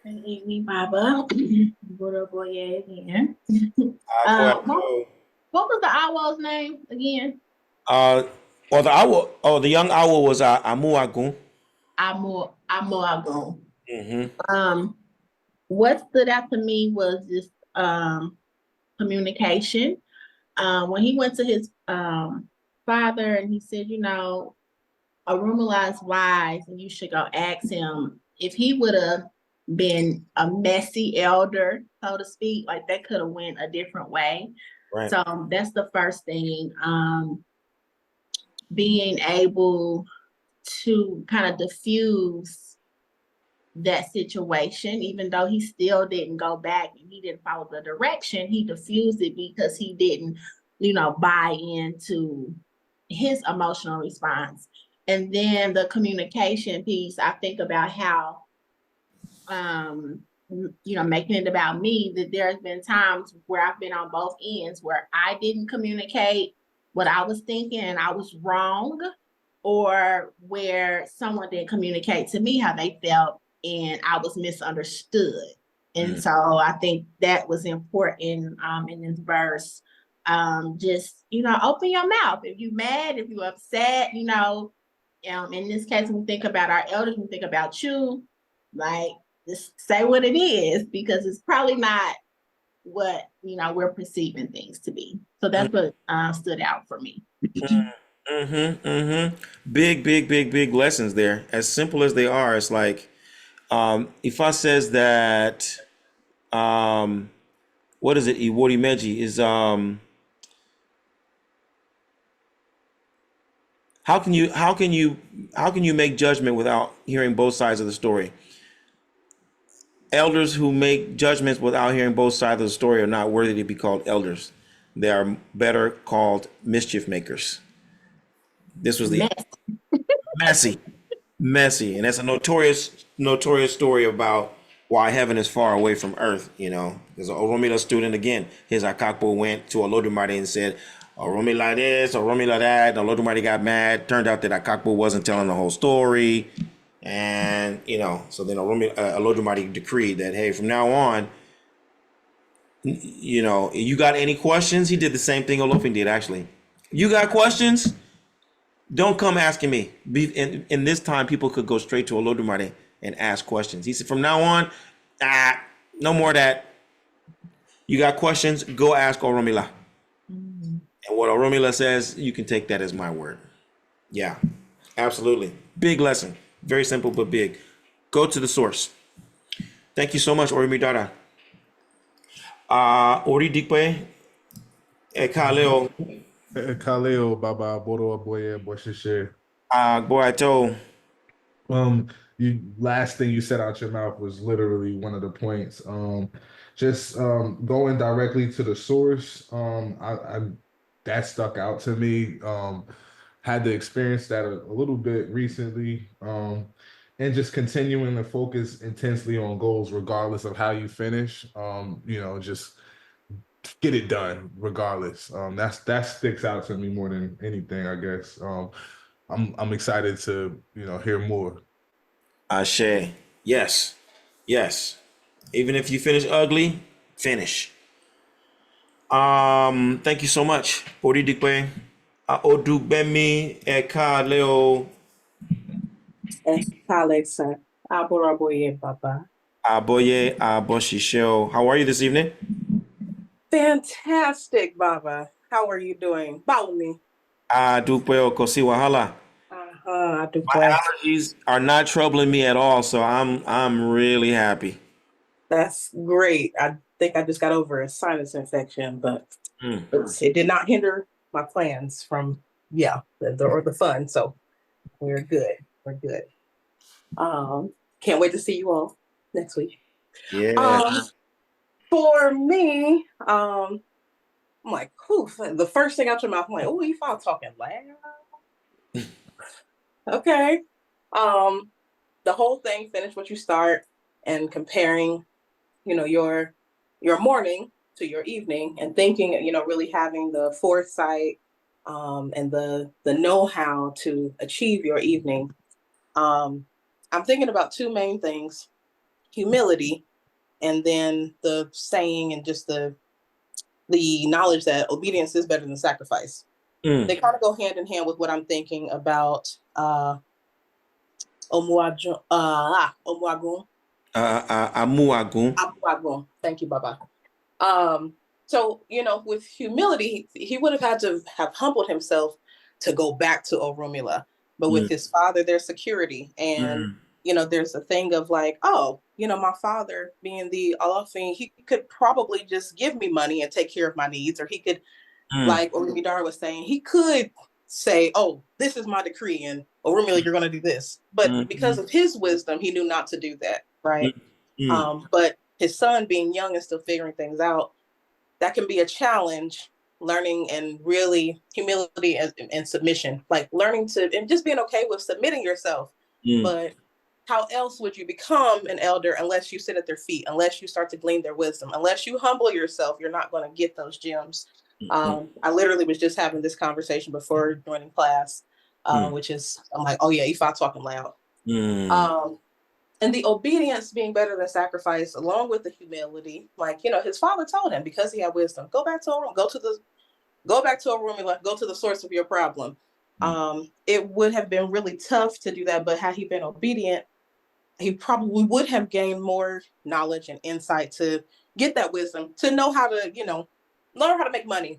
Good evening, Baba. What up, boy? Yeah, again. What was the owl's name again? Uh, or the owl, the young owl was Amuagun. Amoagon. Mm-hmm. What stood out to me was this communication. When he went to his father and he said, Arumala is wise, and you should go ask him. If he would have been a messy elder, so to speak, like that could have went a different way. Right. So that's the first thing. Being able to kind of diffuse that situation, even though he still didn't go back and he didn't follow the direction, he diffused it because he didn't, buy into his emotional response. And then the communication piece, I think about how, making it about me, that there's been times where I've been on both ends where I didn't communicate what I was thinking and I was wrong, or where someone didn't communicate to me how they felt and I was misunderstood. And so I think that was important in this verse. Just, open your mouth. If you're mad, if you're upset, in this case, when we think about our elders, when we think about you, like, just say what it is, because it's probably not what, we're perceiving things to be. So that's what stood out for me. Big, big, big, big lessons there. As simple as they are, it's like, Ifa says that, what is it? Iwori Meji is, how can you make judgment without hearing both sides of the story? Elders who make judgments without hearing both sides of the story are not worthy to be called elders. They are better called mischief makers. This was the messy, messy, and that's a notorious story about why heaven is far away from earth. There's a Oromila student again. His Akakpo went to Olodumare and said, Oromila this, Oromila that. And Olodumare got mad. Turned out that Akakpo wasn't telling the whole story. And, so then Olodumare decreed that, hey, from now on, you got any questions? He did the same thing Olofin did, actually. You got questions? Don't come asking me. In this time, people could go straight to Olodumare and ask questions. He said, from now on, no more of that. You got questions? Go ask Oromila. And what Oromila says, you can take that as my word. Yeah, absolutely. Big lesson. Very simple, but big. Go to the source. Thank you so much, Orimidara. Ori Dikwe, Ekaleo, Kaleo Baba Boro Boye Boshishe. Boato. Last thing you said out your mouth was literally one of the points. Just going directly to the source. I that stuck out to me. Had to experience that a little bit recently. And just continuing to focus intensely on goals, regardless of how you finish. Just get it done, regardless. That sticks out to me more than anything, I guess. I'm excited to hear more. Ashe. Yes. Yes. Even if you finish ugly, finish. Thank you so much. Ori Dikwe. Odugbemi Ekaleo. Alexa, Aboraboye Baba. Aboye Aboshisheo. How are you this evening? Fantastic, Baba. How are you doing? Baumi. Dupe Okosi Wahala. I do My play. allergies are not troubling me at all, so I'm really happy. That's great. I think I just got over a sinus infection, but Mm. it did not hinder my plans from, yeah, the fun. So we're good. We're good. Can't wait to see you all next week. Yeah. Um, for me, I'm like, whew, the first thing out your mouth, I'm like, oh, you found talking loud. Okay. Um, the whole thing, finish what you start and comparing, your morning to your evening and thinking, really having the foresight and the know-how to achieve your evening. I'm thinking about two main things: humility, and then the saying and just the knowledge that obedience is better than sacrifice. Mm. They kind of go hand in hand with what I'm thinking about Omuagun. Amuagun. Amuagun. Thank you, Baba. Um, so, with humility, he would have had to have humbled himself to go back to Oromila. But with Mm. his father, there's security. And, Mm. there's a thing of like, oh, my father being the Olafin, he could probably just give me money and take care of my needs. Or he could, Mm. like Orumidara was saying, he could say, oh, this is my decree. And Orumila, you're going to do this. But because Mm. of his wisdom, he knew not to do that. Right. Mm. But his son being young and still figuring things out, that can be a challenge, learning and really humility and submission, like learning to and just being okay with submitting yourself. Mm. But how else would you become an elder unless you sit at their feet, unless you start to glean their wisdom, unless you humble yourself? You're not going to get those gems. Mm. I literally was just having this conversation before joining class, Mm. which is, I'm like, oh yeah, if I talking loud. Mm. Um, and the obedience being better than sacrifice, along with the humility, like his father told him, because he had wisdom, go back to a room, go back to a room and like go to the source of your problem. It would have been really tough to do that, but had he been obedient, he probably would have gained more knowledge and insight to get that wisdom, to know how to learn how to make money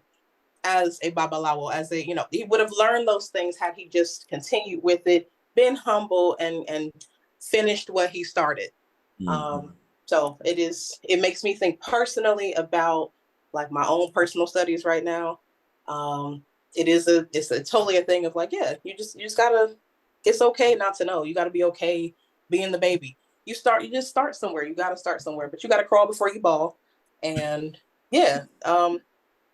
as a babalawo, as a he would have learned those things had he just continued with it, been humble and finished what he started. Mm. So it makes me think personally about like my own personal studies right now. It's a totally a thing of like, yeah, you just gotta, it's okay not to know. You gotta be okay being the baby. You just start somewhere. You gotta start somewhere, but you gotta crawl before you ball. And yeah,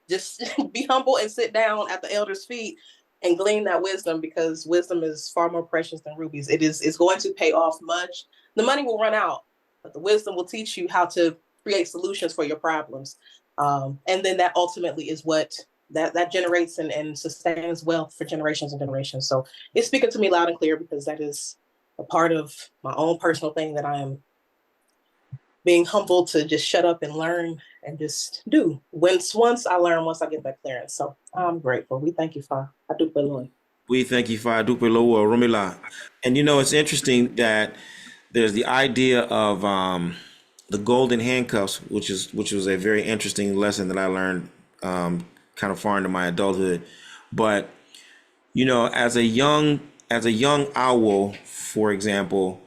just be humble and sit down at the elder's feet and glean that wisdom, because wisdom is far more precious than rubies. It's going to pay off much. The money will run out, but the wisdom will teach you how to create solutions for your problems. And then that ultimately is what that generates and sustains wealth for generations and generations. So it's speaking to me loud and clear, because that is a part of my own personal thing that I am being humble to just shut up and learn and just do. Once I learn, once I get that clearance. So I'm grateful. We thank you, Fa. I do believe. We thank you for Adupeloa Romila. And it's interesting that there's the idea of the golden handcuffs, which was a very interesting lesson that I learned kind of far into my adulthood. But as a young owl, for example,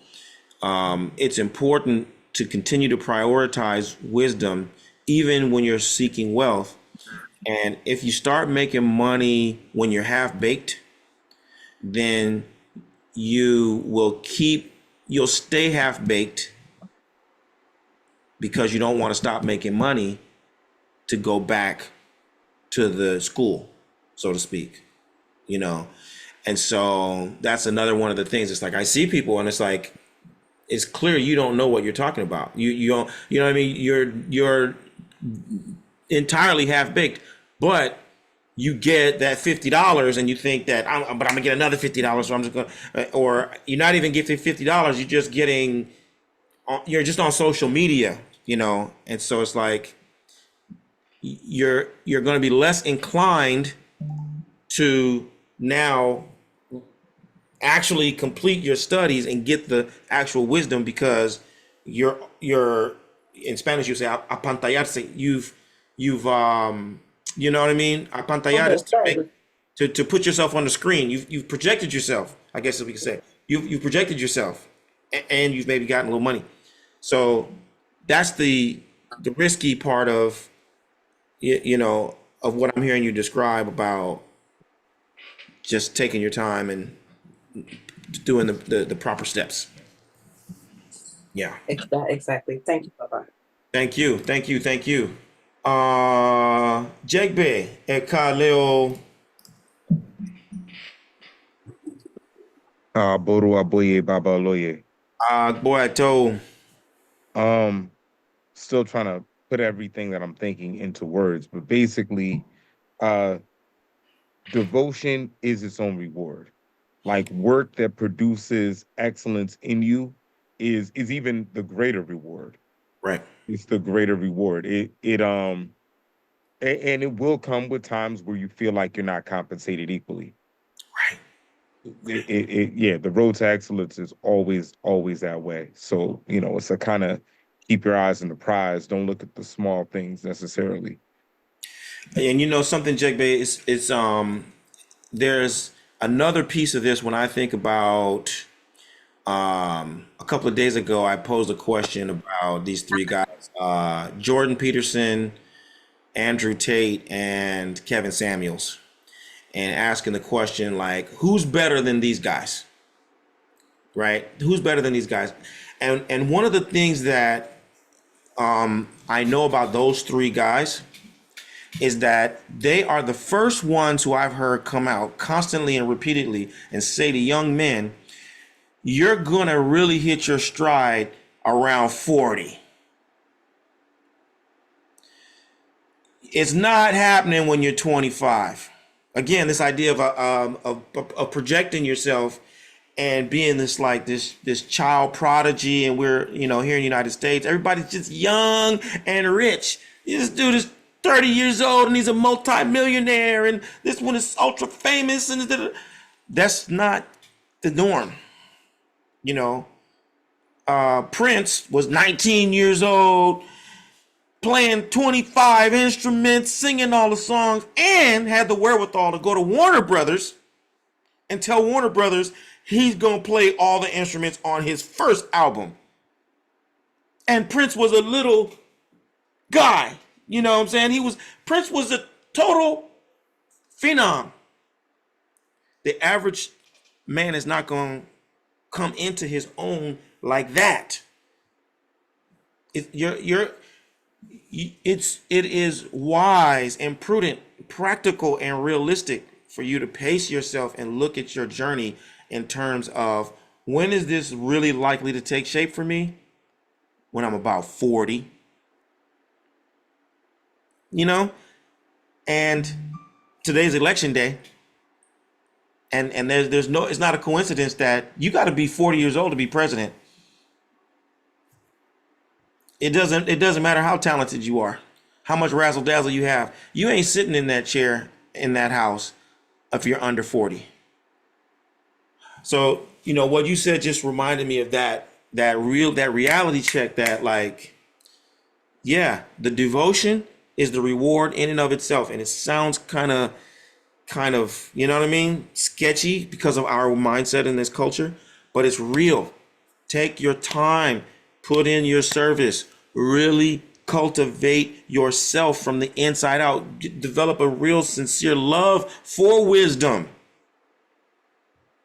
it's important to continue to prioritize wisdom even when you're seeking wealth. And if you start making money when you're half baked, then you'll stay half baked because you don't want to stop making money to go back to the school, so to speak, you know. And so that's another one of the things. It's like I see people and it's like it's clear you don't know what you're talking about. You don't, you know what I mean? You're entirely half baked, but you get that $50 and you think that but I'm gonna get another $50, so I'm just gonna, or you're not even getting $50, you're just getting, you're just on social media, and so it's like you're going to be less inclined to now actually complete your studies and get the actual wisdom, because you're in Spanish you say apantallarse, you've you know what I mean, apantallar is to to put yourself on the screen. You've projected yourself, I guess we could say. You've projected yourself, and you've maybe gotten a little money. So that's the risky part of of what I'm hearing you describe about just taking your time and doing the proper steps. Yeah. Exactly. Thank you, Papa. Thank you. Thank you. Thank you. Jegbe Ekaleo Boru Aboye Baba Oloye. Agboato. Um, Still trying to put everything that I'm thinking into words, but basically, uh, devotion is its own reward. Like work that produces excellence in you is even the greater reward. Right. It's the greater reward. And it will come with times where you feel like you're not compensated equally. Right. Yeah, the road to excellence is always that way. So, it's a kind of keep your eyes on the prize. Don't look at the small things necessarily. And something, Jegbe, it's there's another piece of this when I think about a couple of days ago I posed a question about these three guys, Jordan Peterson, Andrew Tate, and Kevin Samuels, and asking the question like, who's better than these guys? Right? Who's better than these guys? And one of the things that I know about those three guys is that they are the first ones who I've heard come out constantly and repeatedly and say to young men, you're gonna really hit your stride around 40. It's not happening when you're 25. Again, this idea of projecting yourself and being this child prodigy, and we're here in the United States, everybody's just young and rich. This dude is 30 years old and he's a multi-millionaire, and this one is ultra famous, and that's not the norm. Prince was 19 years old, playing 25 instruments, singing all the songs, and had the wherewithal to go to Warner Brothers and tell Warner Brothers he's gonna play all the instruments on his first album. And Prince was a little guy, you know what I'm saying? Prince was a total phenom. The average man is not gonna come into his own like that. It is wise and prudent, practical and realistic for you to pace yourself and look at your journey in terms of, when is this really likely to take shape for me? When I'm about 40. And today's election day. And it's not a coincidence that you got to be 40 years old to be president. It doesn't matter how talented you are, how much razzle dazzle you have. You ain't sitting in that chair in that house if you're under 40. So, what you said just reminded me of that reality check, that like, yeah, the devotion is the reward in and of itself. And it sounds kind of, you know what I mean? Sketchy because of our mindset in this culture, but it's real. Take your time, put in your service, really cultivate yourself from the inside out. Develop a real sincere love for wisdom.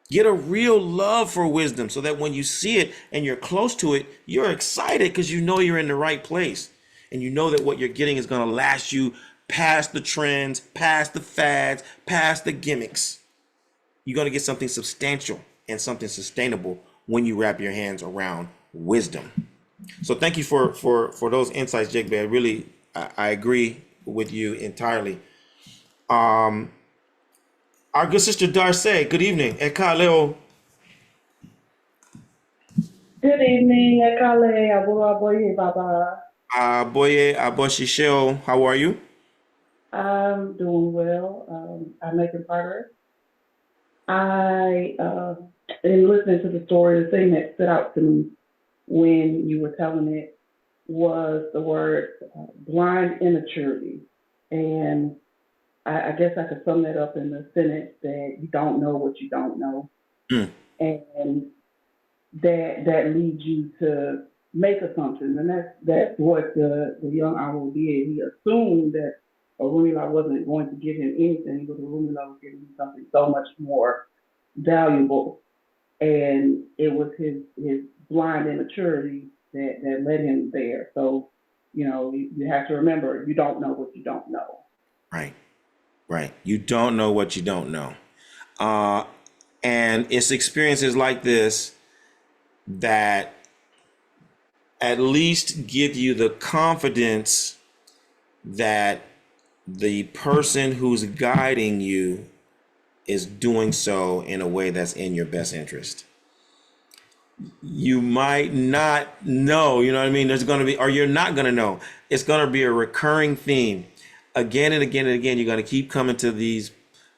Get a real love for wisdom so that when you see it and you're close to it, you're excited because you know you're in the right place. And you know that what you're getting is going to last you past the trends, past the fads, past the gimmicks. You're going to get something substantial and something sustainable when you wrap your hands around wisdom. So thank you for those insights, Jake Bear. Really, I agree with you entirely. Our good sister Darcy, good evening. Ekaleo. Good evening, Ekale, Aboye Baba. Boye Aboshisheo, how are you? I'm doing well. I'm making progress. I, in listening to the story, the thing that stood out to me when you were telling it was the word blind immaturity. And I guess I could sum that up in the sentence that you don't know what you don't know, Mm, and that leads you to make assumptions, and that's what the young Amu did. He assumed that Orumila wasn't going to give him anything, but Orumila was giving him something so much more valuable, and it was his blind immaturity that led him there. So, you have to remember, you don't know what you don't know. right, right. You don't know what you don't know. Uh, and it's experiences like this that at least give you the confidence that the person who's guiding you is doing so in a way that's in your best interest. You might not know, you know what I mean? There's going to be, or you're not going to know. It's going to be a recurring theme. Again and again and again, you're going to keep coming to these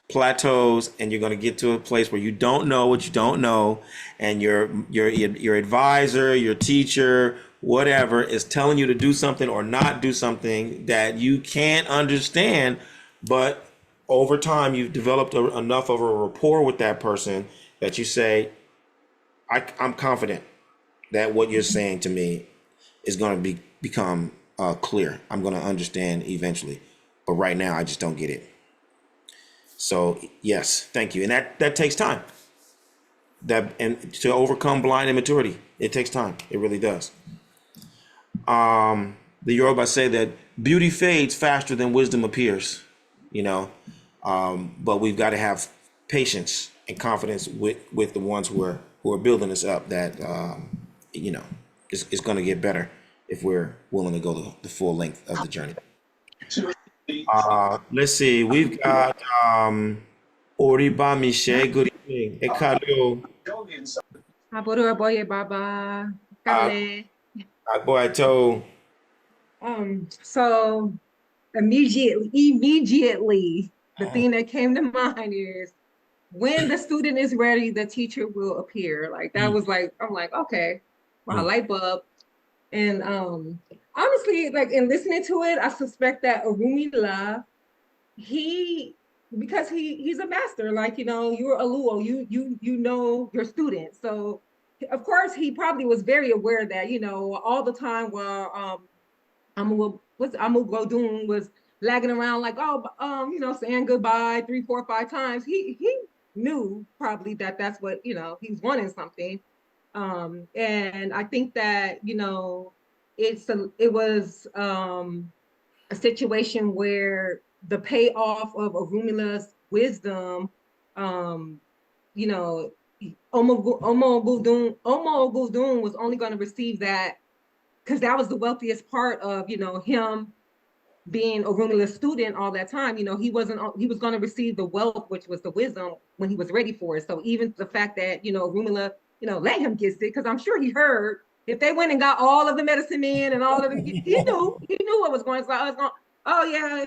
plateaus, and you're going to get to a place where you don't know what you don't know, and your advisor, your teacher, whatever, is telling you to do something or not do something that you can't understand, but over time you've developed enough of a rapport with that person that you say, I'm confident that what you're saying to me is going to become clear. I'm going to understand eventually, but right now I just don't get it. So yes, thank you. And that takes time. And to overcome blind immaturity, it takes time. It really does. The Yoruba say that beauty fades faster than wisdom appears, you know. But we've got to have patience and confidence with the ones who are building us up, that it's going to get better if we're willing to go the full length of the journey. Let's see. We've got Oriba Miche. Good evening. Ekalo. Aboro boye baba. Uh, Kale. Agboato. So immediately, the thing that came to mind is when the student is ready, the teacher will appear. Like that was like, I'm like, okay, wow, light bulb. And honestly, like in listening to it, I suspect that Orumila, because he's a master, like, you're a Luo, you know your student. So of course he probably was very aware that, all the time while Amu Godun was lagging around like, saying goodbye 3, 4, 5 times. He knew probably that that's what, he's wanting something. And I think that, it was a situation where the payoff of Arumila's wisdom, Omo Ogudun was only going to receive that because that was the wealthiest part of, him being Orumila's student all that time. He was going to receive the wealth, which was the wisdom, when he was ready for it. So even the fact that, Orumila, let him get sick, because I'm sure he heard if they went and got all of the medicine men and all of it, he knew what was going on. So I was going, oh yeah,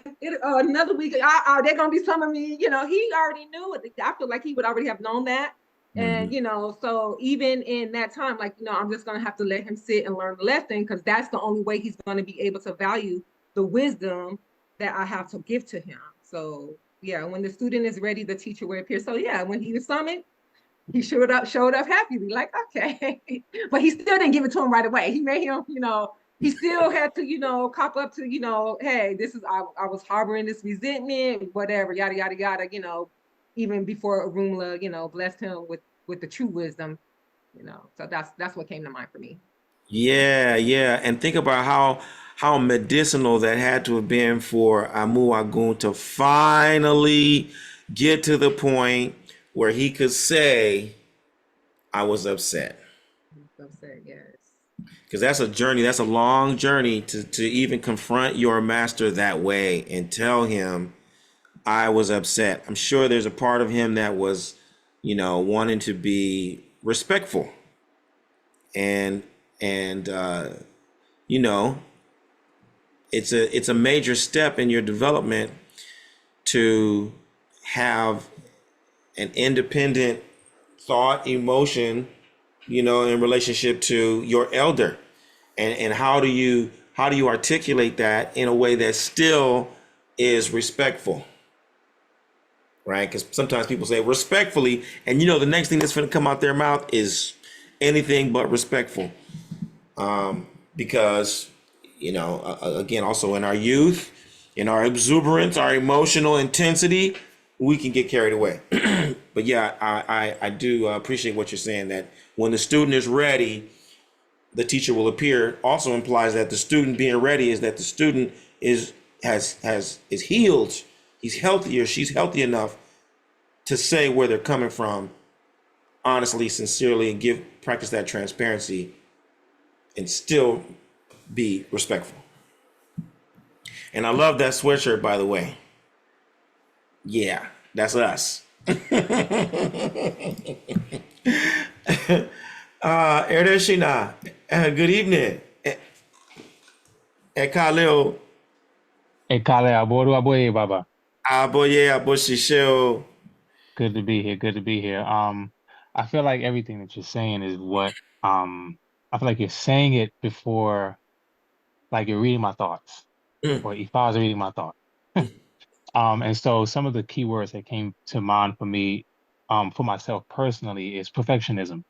another week, they're going to be some of me, he already knew it. I feel like he would already have known that. And, so even in that time, like, I'm just going to have to let him sit and learn the lesson, because that's the only way he's going to be able to value the wisdom that I have to give to him. So yeah, when the student is ready, the teacher will appear. So yeah, when he was summoned, he showed up happily, like, okay. But he still didn't give it to him right away. He made him, he still had to, cop up to, hey, this is, I was harboring this resentment, whatever, yada, yada, yada, even before Orumila, blessed him with the true wisdom, so that's what came to mind for me. Yeah, yeah. And think about how medicinal that had to have been for Amu Agun to finally get to the point where he could say, I was upset. Upset, yes. Because that's a journey, that's a long journey to even confront your master that way and tell him, I was upset. I'm sure there's a part of him that was, wanting to be respectful. And it's a major step in your development to have an independent thought, emotion, in relationship to your elder. And how do you articulate that in a way that still is respectful? right? Because sometimes people say respectfully, and you know the next thing that's going to come out their mouth is anything but respectful. Because you know, again, also in our youth, in our exuberance, our emotional intensity, we can get carried away. But yeah, I do appreciate what you're saying, that when the student is ready, the teacher will appear. Also implies that the student being ready is that the student is healed. He's healthy, or she's healthy enough to say where they're coming from honestly, sincerely, and practice that transparency and still be respectful. And I love that sweatshirt, by the way. Yeah, that's us. Erdeshina, good evening. Ekaleo Kale Aboru Aboye Baba. aboye aboshisheo. Good to be here. Good to be here. I feel like everything that you're saying is what I feel like you're saying it before, like you're reading my thoughts, Mm, or if I was reading my thoughts. And so some of the key words that came to mind for me, for myself personally, is perfectionism.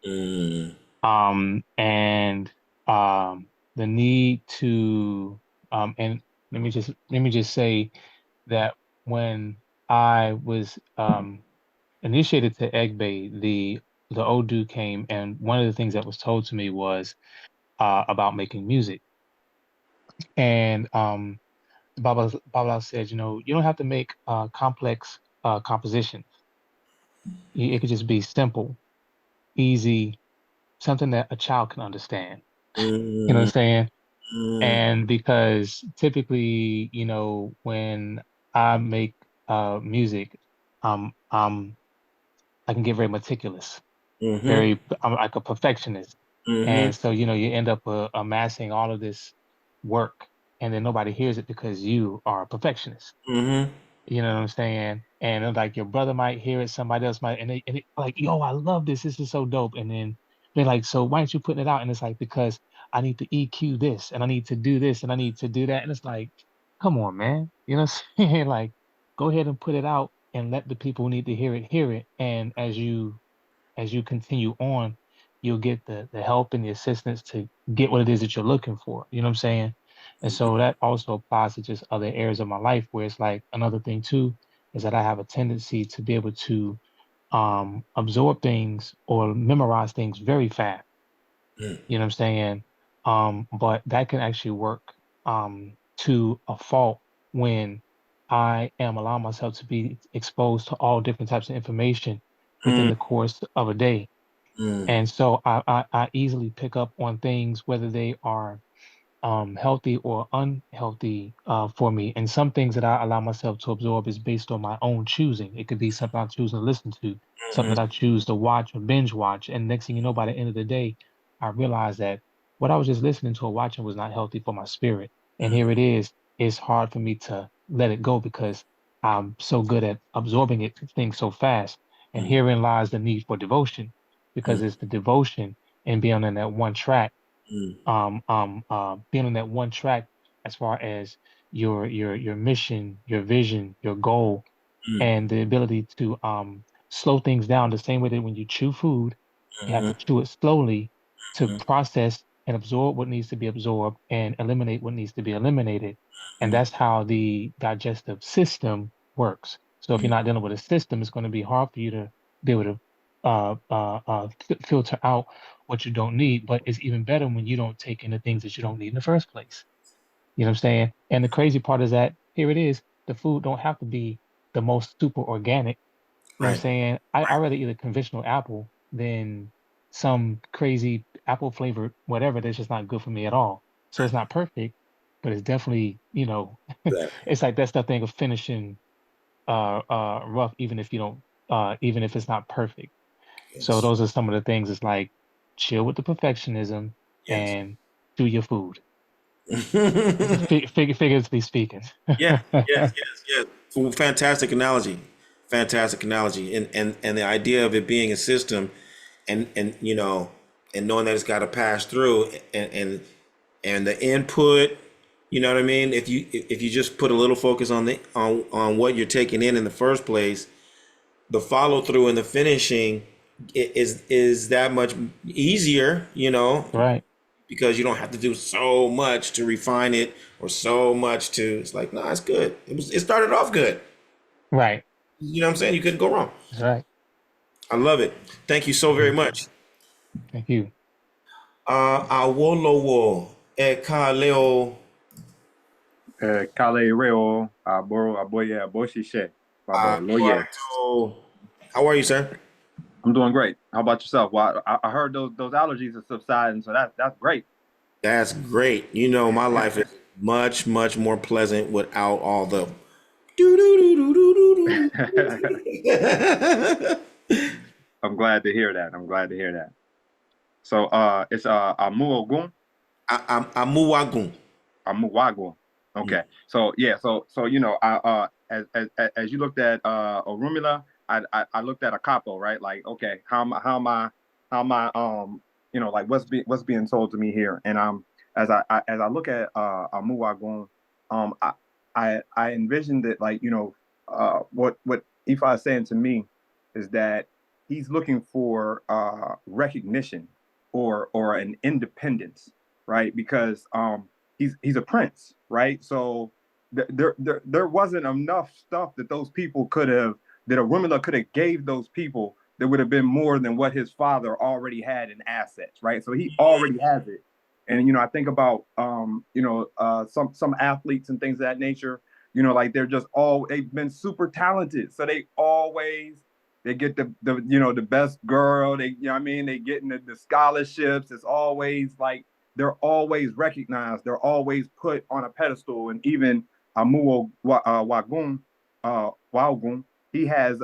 mm, And the need to and let me just say that when I was initiated to Egbe, the Odu came, and one of the things that was told to me was about making music. And Baba said, you don't have to make complex compositions. It could just be simple, easy, something that a child can understand. You know what I'm mm, saying? mm, And because typically, when I make music, um, I can get very meticulous. mm-hmm, I'm like a perfectionist. mm-hmm, And so, you end up amassing all of this work, and then nobody hears it because you are a perfectionist. mm-hmm, You know what I'm saying? And like your brother might hear it, somebody else might, and they like, yo, I love this. This is so dope. And then they're like, so why aren't you putting it out? And it's like, because I need to EQ this, and I need to do this, and I need to do that. And it's like, come on, man. You know what I'm saying? Like, go ahead and put it out and let the people who need to hear it. And as you continue on, you'll get the help and the assistance to get what it is that you're looking for. You know what I'm saying? And so that also applies to just other areas of my life, where it's like another thing too is that I have a tendency to be able to absorb things or memorize things very fast. mm, You know what I'm saying? But that can actually work to a fault when I am allowing myself to be exposed to all different types of information within mm, the course of a day. mm, And so I easily pick up on things, whether they are healthy or unhealthy for me. And some things that I allow myself to absorb is based on my own choosing. It could be something I choose to listen to, something mm, that I choose to watch or binge watch. And next thing you know, by the end of the day, I realize that what I was just listening to or watching was not healthy for my spirit. And here it is. It's hard for me to let it go because I'm so good at absorbing things so fast. And mm, herein lies the need for devotion, because mm, it's the devotion and being on that one track, mm, being on that one track as far as your mission, your vision, your goal, mm, and the ability to slow things down the same way that when you chew food, you have mhm, to chew it slowly to process and absorb what needs to be absorbed and eliminate what needs to be eliminated. And mhm, that's how the digestive system works. So if you're mm, not dealing with a system, it's going to be hard for you to be able to filter out what you don't need. But it's even better when you don't take in the things that you don't need in the first place. You know what I'm saying? And the crazy part is that here it is, the food don't have to be the most super organic. You know what I'm right, saying? I rather eat a conventional apple than some crazy apple flavored whatever that's just not good for me at all. So it's not perfect, but it's definitely, that, it's like that's the thing of finishing rough, even if you don't even if it's not perfect. So yes, those are some of the things. It's like chill with the perfectionism yes. and do your food. Figuratively speaking. Yeah, yes, yes, yes. Well, fantastic analogy. Fantastic analogy. And the idea of it being a system, and and knowing that it's got to pass through, and the input, You know what I mean? If you just put a little focus on on what you're taking in the first place, the follow through and the finishing is that much easier, you know, Right. because you don't have to do so much to refine it or so much to. It's like, nah, it's good. It started off good. Right. You know what I'm saying? You couldn't go wrong. That's right. I love it. Thank you so very much. Thank you. Awolowo Ekaleo. Kale Reo, Aboye, Aboshishe, Babo, Loye. Aguato. How are you, sir? I'm doing great. How about yourself? Well, I heard those allergies are subsiding, so that's great. That's great. You know, my life is much, much more pleasant without all the I'm glad to hear that. I'm glad to hear that. So it's Amuogun, Amuwagun. Amuwagun. Okay. So yeah, so you know, I as you looked at Orumila, I looked at a capo, right? Like, okay, how am I you know, like what's being told to me here? And as I look at Amuwagun, um I I envisioned it like, you know, what Ifa is saying to me is that he's looking for recognition or an independence, right? Because he's a prince, right? So there wasn't enough stuff that those people could have that Arumila could have gave those people that would have been more than what his father already had in assets, right? So he already has it. And you know, I think about you know, some athletes and things of that nature, you know, like they've been super talented. So they get the you know, the best girl, they, you know what I mean, they getting the scholarships. It's always like they're always recognized, they're always put on a pedestal. And even Wagun, Wagun, he has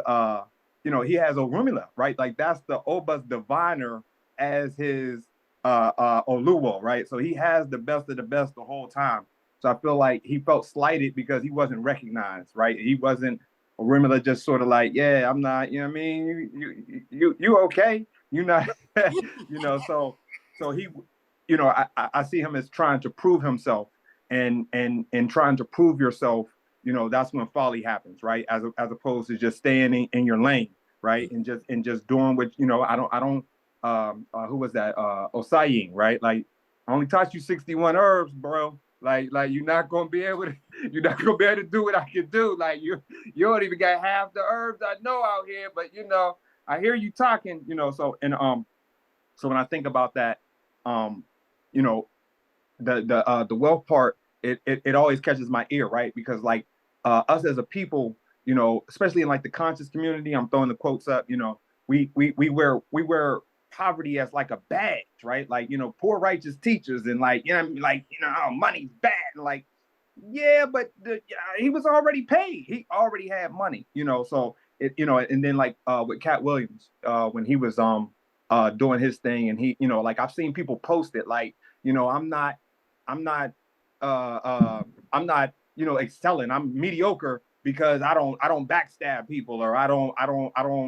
you know, he has Orumila, right? Like that's the Obas diviner as his Oluwo, right? So he has the best of the best the whole time. So I feel like he felt slighted because he wasn't recognized, right? He wasn't Orumila, just sort of like, yeah, I'm not, you know what I mean? You okay? You not, you know, so he, you know, I see him as trying to prove himself, and trying to prove yourself, you know, that's when folly happens, right? As opposed to just staying in your lane, right? And just doing what, you know, I don't who was that? Osaying, right? Like, I only taught you 61 herbs, bro. Like you're not gonna be able to you're not gonna be able to do what I can do. Like you don't even got half the herbs I know out here, but you know, I hear you talking, you know. So and so when I think about that, you know, the wealth part, it always catches my ear, right? Because like us as a people, you know, especially in like the conscious community, I'm throwing the quotes up, you know, we wear poverty as like a badge, right? Like, you know, poor righteous teachers, and like, you know, like, you know, oh, money's bad. Like, yeah, but he was already paid. He already had money, you know. So it, you know, and then like with Cat Williams, when he was doing his thing, and he, you know, like I've seen people post it, like, you know, I'm not I'm not, you know, excelling. I'm mediocre because I don't backstab people, or I don't,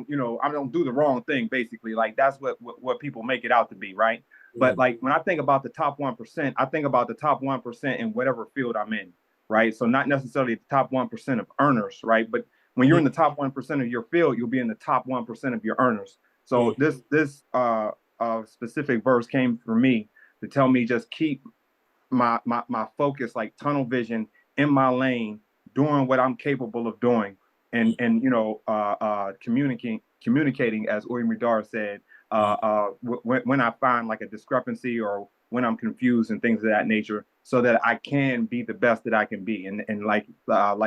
you know, I don't do the wrong thing, basically. Like that's what people make it out to be, right? But like when I think about the top 1%, I think about the top 1% in whatever field I'm in, right? So not necessarily the top 1% of earners, right? But when you're in the top 1% of your field, you'll be in the top 1% of your earners. So this specific verse came for me to tell me just keep my focus, like tunnel vision, in my lane, doing what I'm capable of doing, and you know, communicating as Uri Midar said, when I find like a discrepancy or when I'm confused and things of that nature, so that I can be the best that I can be. And like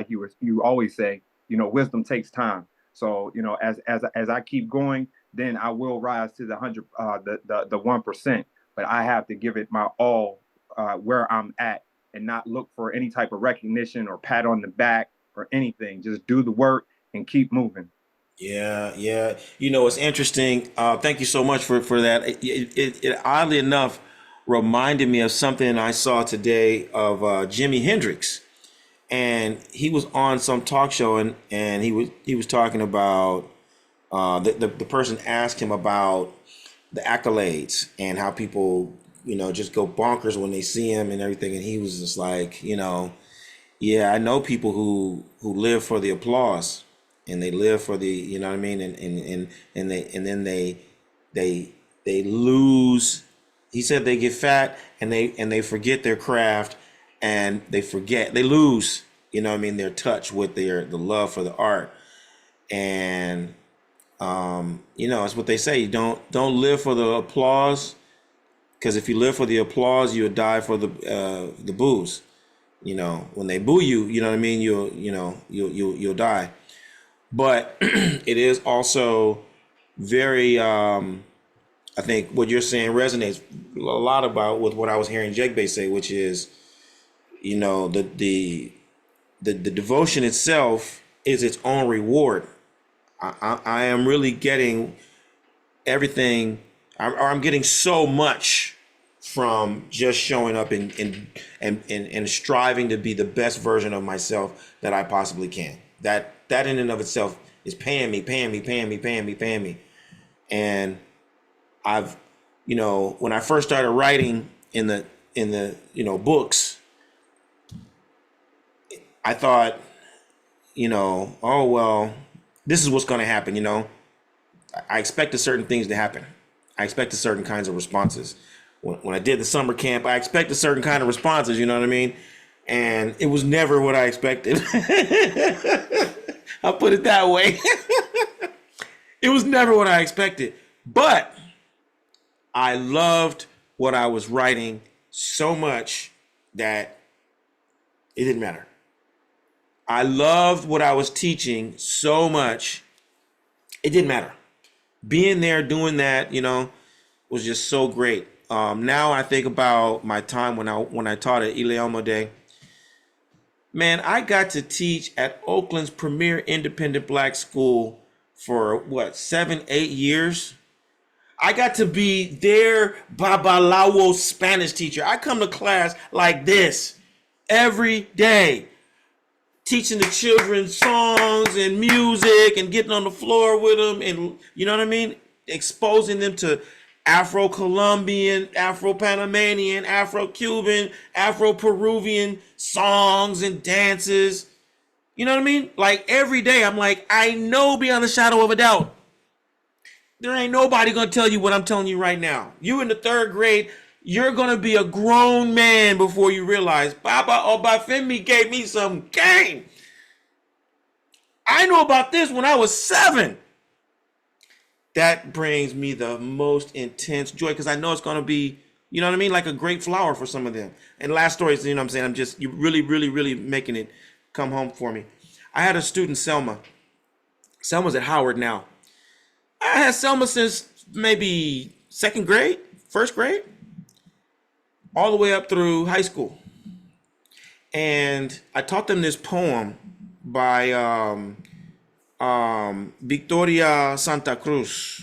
you always say, you know, wisdom takes time. So you know, as I keep going, then I will rise to the 1%. But I have to give it my all where I'm at, and not look for any type of recognition or pat on the back or anything. Just do the work and keep moving. Yeah, yeah. You know, it's interesting. Thank you so much for that. It oddly enough reminded me of something I saw today of Jimi Hendrix, and he was on some talk show, and he was talking about the person asked him about the accolades and how people just go bonkers when they see him and everything. And he was just like, yeah, I know people who live for the applause, and they live for the, you know what I mean, and then they lose. He said they get fat and they forget their craft, and they lose, their touch with the love for the art. And it's what they say. You don't live for the applause, because if you live for the applause, you'll die for the boos. When they boo you, you know what I mean, you'll die. But it is also very, I think what you're saying resonates a lot about with what I was hearing Jegbe say, which is, the devotion itself is its own reward. I am really getting everything. I'm getting so much from just showing up and striving to be the best version of myself that I possibly can. That in and of itself is paying me. And I've, when I first started writing in the books, I thought, oh well, this is what's going to happen. I expected certain things to happen. I expected certain kinds of responses. When I did the summer camp, I expected certain kind of responses, you know what I mean? And it was never what I expected. I'll put it that way. It was never what I expected. But I loved what I was writing so much that it didn't matter. I loved what I was teaching so much, it didn't matter. Being there, doing that, was just so great. Now I think about my time when I taught at Ileomo Day. Man, I got to teach at Oakland's premier independent black school for 7, 8 years. I got to be their Babalawo Spanish teacher. I come to class like this every day, teaching the children songs and music and getting on the floor with them, and you know what I mean? Exposing them to Afro-Colombian, Afro-Panamanian, Afro-Cuban, Afro-Peruvian songs and dances. You know what I mean? Like every day I'm like, I know beyond a shadow of a doubt, there ain't nobody gonna tell you what I'm telling you right now. You in the 3rd grade, you're gonna be a grown man before you realize Baba Obafemi gave me some game. I know about this when I was 7. That brings me the most intense joy, because I know it's gonna be, you know what I mean, like a great flower for some of them. And last story is, you know what I'm saying, you're really making it come home for me. I had a student, Selma. Selma's at Howard now. I had Selma since maybe 2nd grade, 1st grade, all the way up through high school. And I taught them this poem by Victoria Santa Cruz,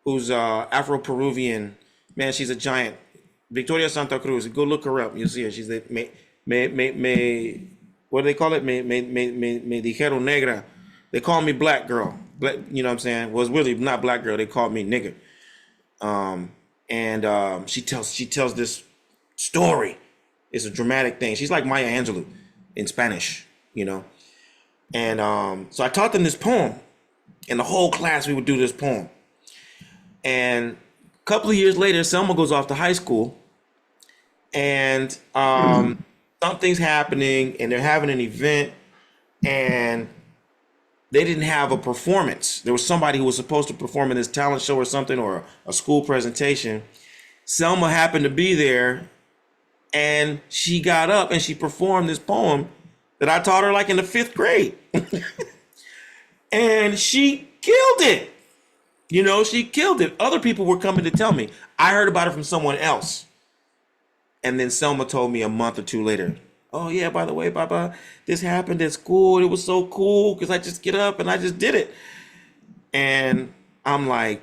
who's Afro-Peruvian. Man, she's a giant. Victoria Santa Cruz. Go look her up. You'll see her. She's the what do they call it? Me dijeron negra. They call me black girl. Black, you know what I'm saying? Well, it's really not black girl. They called me nigga. And she tells this story. It's a dramatic thing. She's like Maya Angelou in Spanish, And so I taught them this poem. And the whole class, we would do this poem. And a couple of years later, Selma goes off to high school. And something's happening, and they're having an event. And they didn't have a performance. There was somebody who was supposed to perform in this talent show or something, or a school presentation. Selma happened to be there, and she got up and she performed this poem that I taught her like in the 5th grade. And she killed it. She killed it. Other people were coming to tell me. I heard about it from someone else. And then Selma told me a month or 2 later, oh yeah, by the way, Baba, this happened at school. It was so cool because I just get up and I just did it. And I'm like,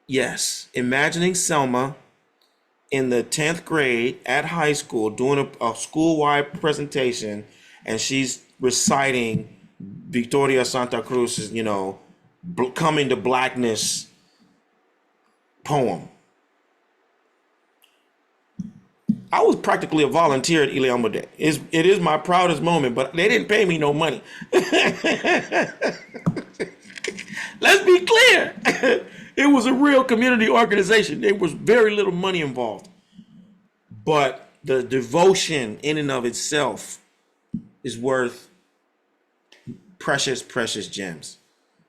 yes, imagining Selma in the 10th grade at high school doing a school-wide presentation, and she's reciting Victoria Santa Cruz's, Coming to Blackness poem. I was practically a volunteer at Ileama Day. It is my proudest moment, but they didn't pay me no money. Let's be clear. It was a real community organization. There was very little money involved. But the devotion in and of itself is worth precious, precious gems.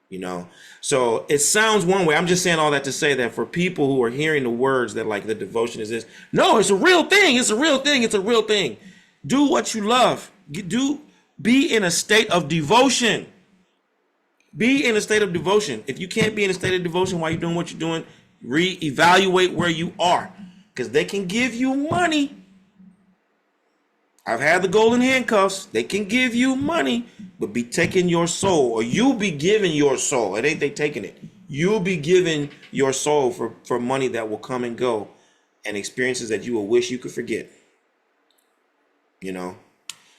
You know, so it sounds one way. I'm just saying all that to say that for people who are hearing the words that like the devotion is this, no, it's a real thing. It's a real thing. It's a real thing. Do what you love. Be in a state of devotion. Be in a state of devotion. If you can't be in a state of devotion while you're doing what you're doing, reevaluate where you are, because they can give you money. I've had the golden handcuffs. They can give you money, but be taking your soul, or you'll be giving your soul. It ain't they taking it. You'll be giving your soul for money that will come and go, and experiences that you will wish you could forget. You know?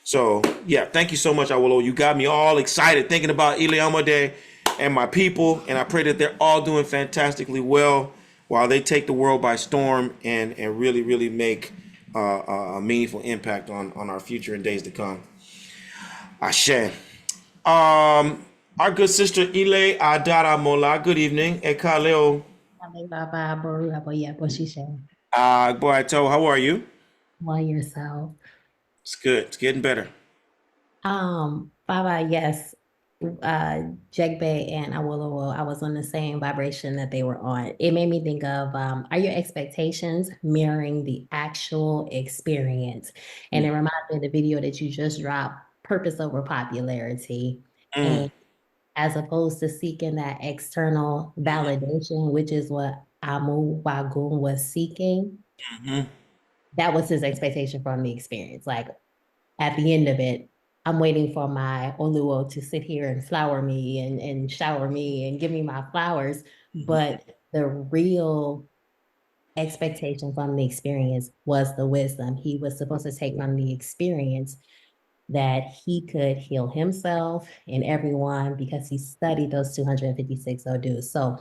So, yeah, thank you so much, Awolo. You got me all excited thinking about Ileama Day and my people, and I pray that they're all doing fantastically well while they take the world by storm and really, really make a meaningful impact on our future and days to come. Ashe. Our good sister Ile Adara Mola. Good evening. Ekaleo. Boy, how are you? Well, yourself. It's good. It's getting better. Baba, yes. Jegbe and Awolowo, I was on the same vibration that they were on. It made me think of, are your expectations mirroring the actual experience? And it reminds me of the video that you just dropped, Purpose Over Popularity. And as opposed to seeking that external validation, which is what Amu Wagun was seeking, that was his expectation from the experience. Like, at the end of it, I'm waiting for my Oluo to sit here and flower me and shower me and give me my flowers. But the real expectation from the experience was the wisdom. He was supposed to take from the experience that he could heal himself and everyone because he studied those 256 Odus. So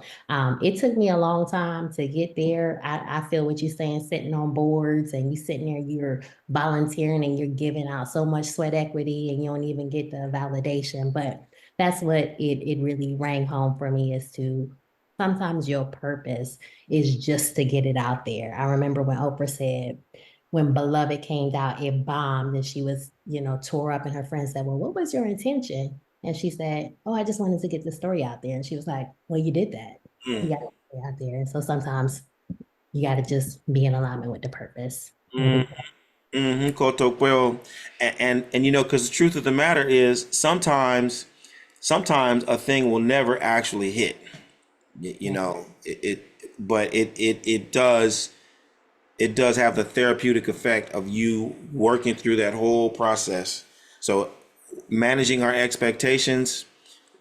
it took me a long time to get there. I feel what you're saying, sitting on boards and you sitting there, you're volunteering and you're giving out so much sweat equity and you don't even get the validation. But that's what it really rang home for me, is to sometimes your purpose is just to get it out there. I remember when Oprah said, when Beloved came out, it bombed, and she was, tore up, and her friend said, well, what was your intention? And she said, oh, I just wanted to get the story out there. And she was like, well, you did that. You got to get it out there. And so sometimes you got to just be in alignment with the purpose. Koto, and because the truth of the matter is sometimes a thing will never actually hit, but it does have the therapeutic effect of you working through that whole process. So managing our expectations,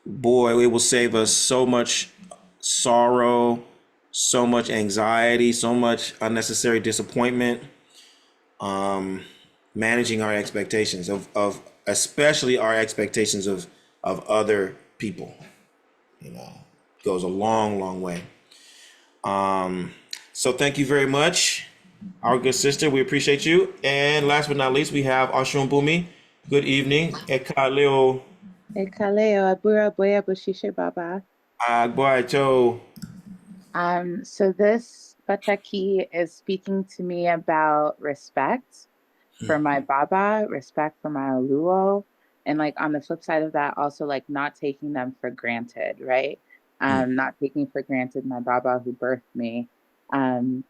boy, it will save us so much sorrow, so much anxiety, so much unnecessary disappointment. Managing our expectations of especially our expectations of other people, goes a long, long way. So thank you very much, our good sister. We appreciate you. And last but not least, we have Ashun Bumi. Good evening. Ekaleo. Ekaleo, Abura Boya Bushishe Baba. Agboacho. So this Bataki is speaking to me about respect for my Baba, respect for my Oluo, and like on the flip side of that, also like not taking them for granted, right? Not taking for granted my Baba who birthed me, and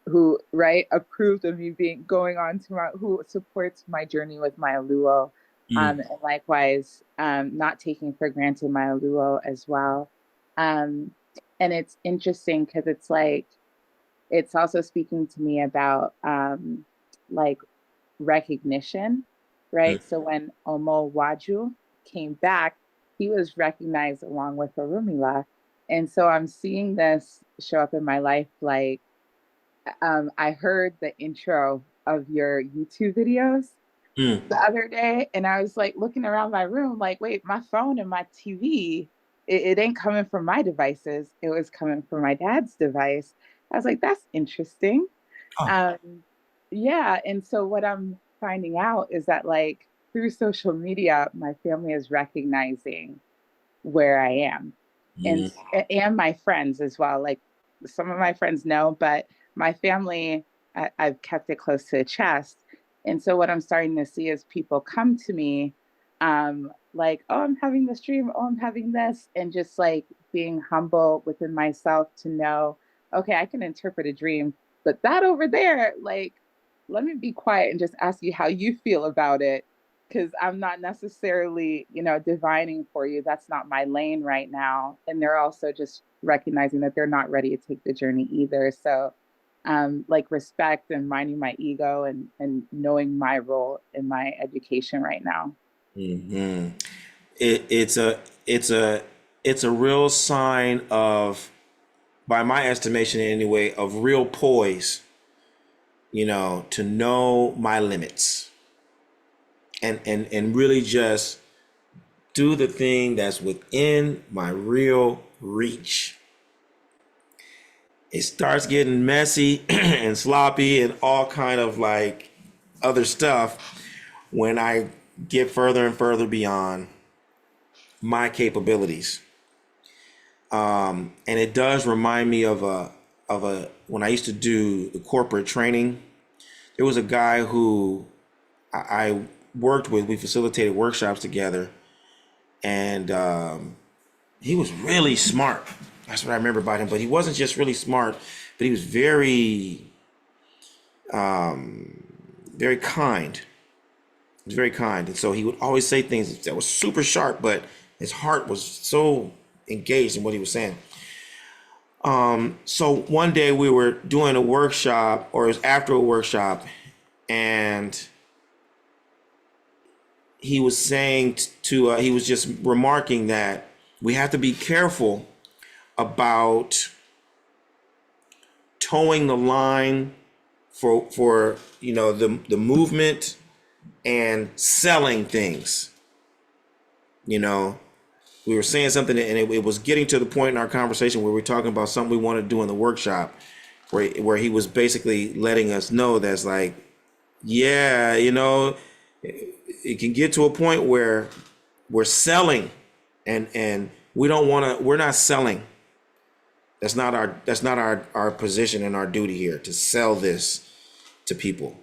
who right approved of me going on to who supports my journey with my Oluo, and likewise not taking for granted my Oluo as well. And it's interesting because it's like, it's also speaking to me about like recognition, right? So when Omo Waju came back, he was recognized along with Orunmila. And so I'm seeing this show up in my life. Like, I heard the intro of your YouTube videos the other day, and I was like looking around my room, like, wait, my phone and my TV, it ain't coming from my devices. It was coming from my dad's device. I was like, that's interesting. Yeah, and so what I'm finding out is that like through social media, my family is recognizing where I am, and Mm, and my friends as well. Like some of my friends know, but my family, I've kept it close to the chest. And so what I'm starting to see is people come to me, like, "Oh, I'm having this dream. Oh, I'm having this," and just like being humble within myself to know, okay, I can interpret a dream, but that over there, like, let me be quiet and just ask you how you feel about it because I'm not necessarily, divining for you. That's not my lane right now. And they're also just recognizing that they're not ready to take the journey either. So, like respect and minding my ego and knowing my role in my education right now. hmm it's a it's a it's a real sign of, by my estimation anyway, of real poise, to know my limits and really just do the thing that's within my real reach. It starts getting messy and sloppy and all kind of like other stuff when I get further and further beyond my capabilities. And it does remind me of a when I used to do the corporate training. There was a guy who I worked with. We facilitated workshops together, and he was really smart. That's what I remember about him. But he wasn't just really smart, but he was very kind. He was very kind, and so he would always say things that was super sharp, but his heart was so engaged in what he was saying. So one day we were doing a workshop, or it was after a workshop, and he was saying he was just remarking that we have to be careful about towing the line for the movement and selling things. You know, we were saying something, and it was getting to the point in our conversation where we were talking about something we wanted to do in the workshop, where he was basically letting us know that's like, yeah, it can get to a point where we're selling, and we're not selling. That's not our position and our duty here to sell this to people.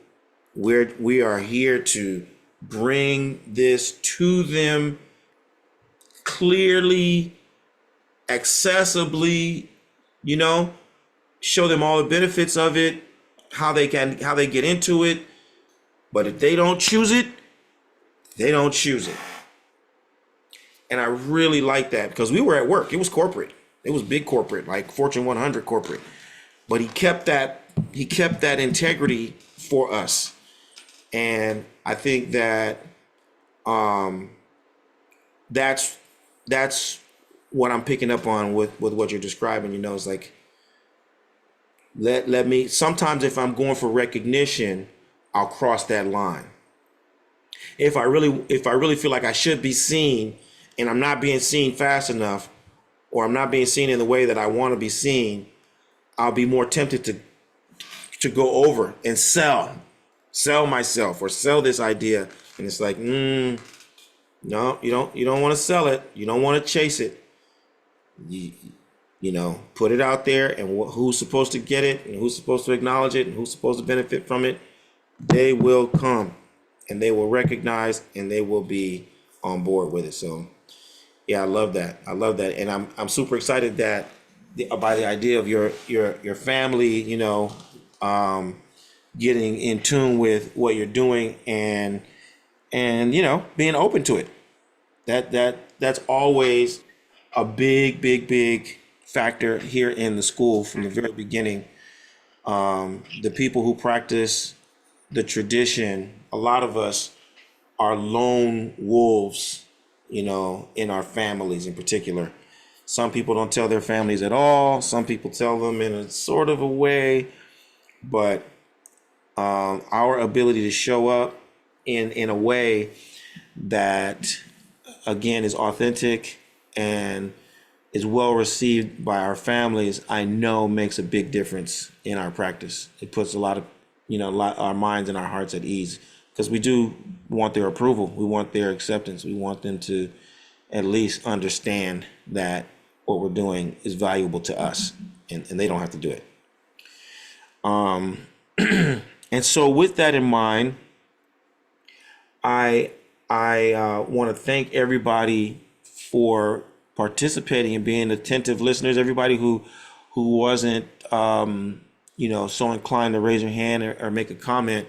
We are here to bring this to them clearly, accessibly, you know, show them all the benefits of it, how they get into it. But if they don't choose it, they don't choose it. And I really like that because we were at work. It was corporate. It was big corporate, like Fortune 100 corporate. But he kept that integrity for us. And I think that that's what I'm picking up on with what you're describing. It's like, let me, sometimes if I'm going for recognition, I'll cross that line. If I really feel like I should be seen and I'm not being seen fast enough, or I'm not being seen in the way that I want to be seen, I'll be more tempted to go over and sell myself or sell this idea. And it's like, no, you don't want to sell it. You don't want to chase it. Put it out there, and who's supposed to get it, and who's supposed to acknowledge it, and who's supposed to benefit from it, they will come, and they will recognize, and they will be on board with it. So, yeah, I love that. And I'm super excited that by the idea of your family, getting in tune with what you're doing, and being open to it. That's always a big factor here in the school from the very beginning. The people who practice the tradition, a lot of us are lone wolves, in our families in particular. Some people don't tell their families at all. Some people tell them in a sort of a way, but our ability to show up in a way that, again, is authentic and is well received by our families, I know makes a big difference in our practice. It puts a lot our minds and our hearts at ease, because we do want their approval. We want their acceptance. We want them to at least understand that what we're doing is valuable to us, and they don't have to do it. And so with that in mind, I want to thank everybody for participating and being attentive listeners. Everybody who wasn't so inclined to raise your hand or make a comment.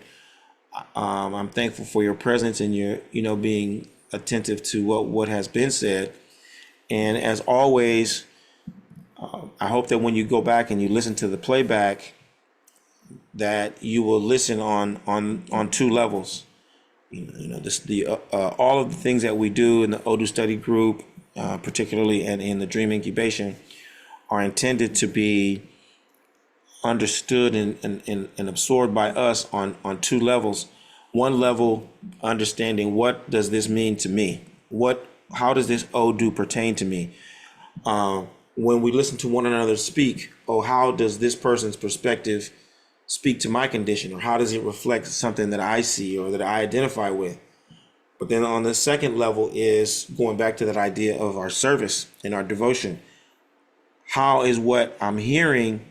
I'm thankful for your presence and your being attentive to what has been said. And as always, I hope that when you go back and you listen to the playback, that you will listen on two levels. All of the things that we do in the Odu study group, particularly and in the dream incubation, are intended to be understood and absorbed by us on two levels. One level, understanding, what does this mean to me? How does this Odu pertain to me? When we listen to one another speak, how does this person's perspective speak to my condition, or how does it reflect something that I see or that I identify with? But then on the second level is going back to that idea of our service and our devotion. How is what I'm hearing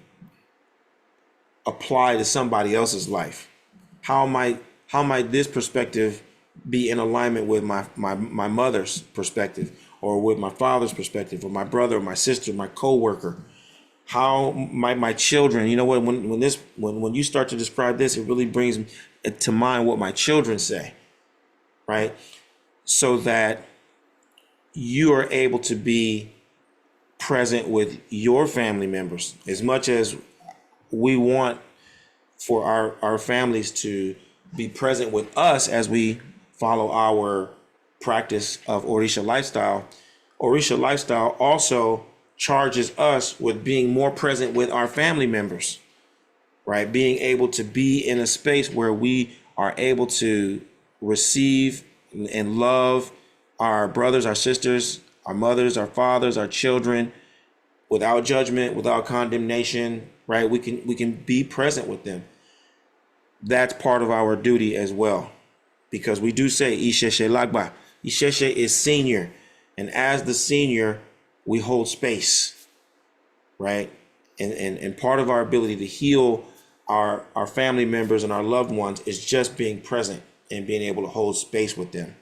apply to somebody else's life? How might this perspective be in alignment with my mother's perspective, or with my father's perspective, or my brother, or my sister, my coworker? How might my children? You know what? When you start to describe this, it really brings to mind what my children say, right? So that you are able to be present with your family members as much as we want for our families to be present with us as we follow our practice of Orisha lifestyle. Orisha lifestyle also charges us with being more present with our family members, right? Being able to be in a space where we are able to receive and love our brothers, our sisters, our mothers, our fathers, our children, without judgment, without condemnation, right? We can be present with them. That's part of our duty as well, because we do say Isheshe Lagba. Isheshe is senior, and as the senior, we hold space, right? And part of our ability to heal our family members and our loved ones is just being present and being able to hold space with them.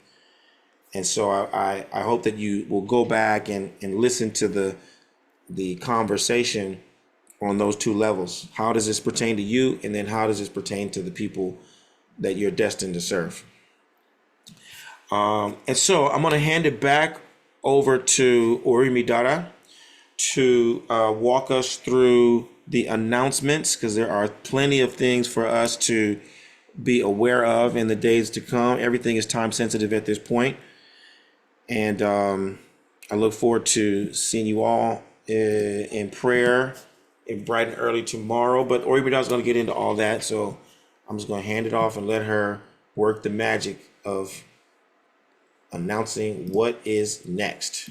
And so I hope that you will go back and listen to the conversation on those two levels. How does this pertain to you? And then how does this pertain to the people that you're destined to serve? And so I'm going to hand it back over to Orimidara to walk us through the announcements, because there are plenty of things for us to be aware of in the days to come. Everything is time sensitive at this point. And I look forward to seeing you all in prayer in bright and early tomorrow. But Orimidara is going to get into all that. So I'm just going to hand it off and let her work the magic of announcing what is next.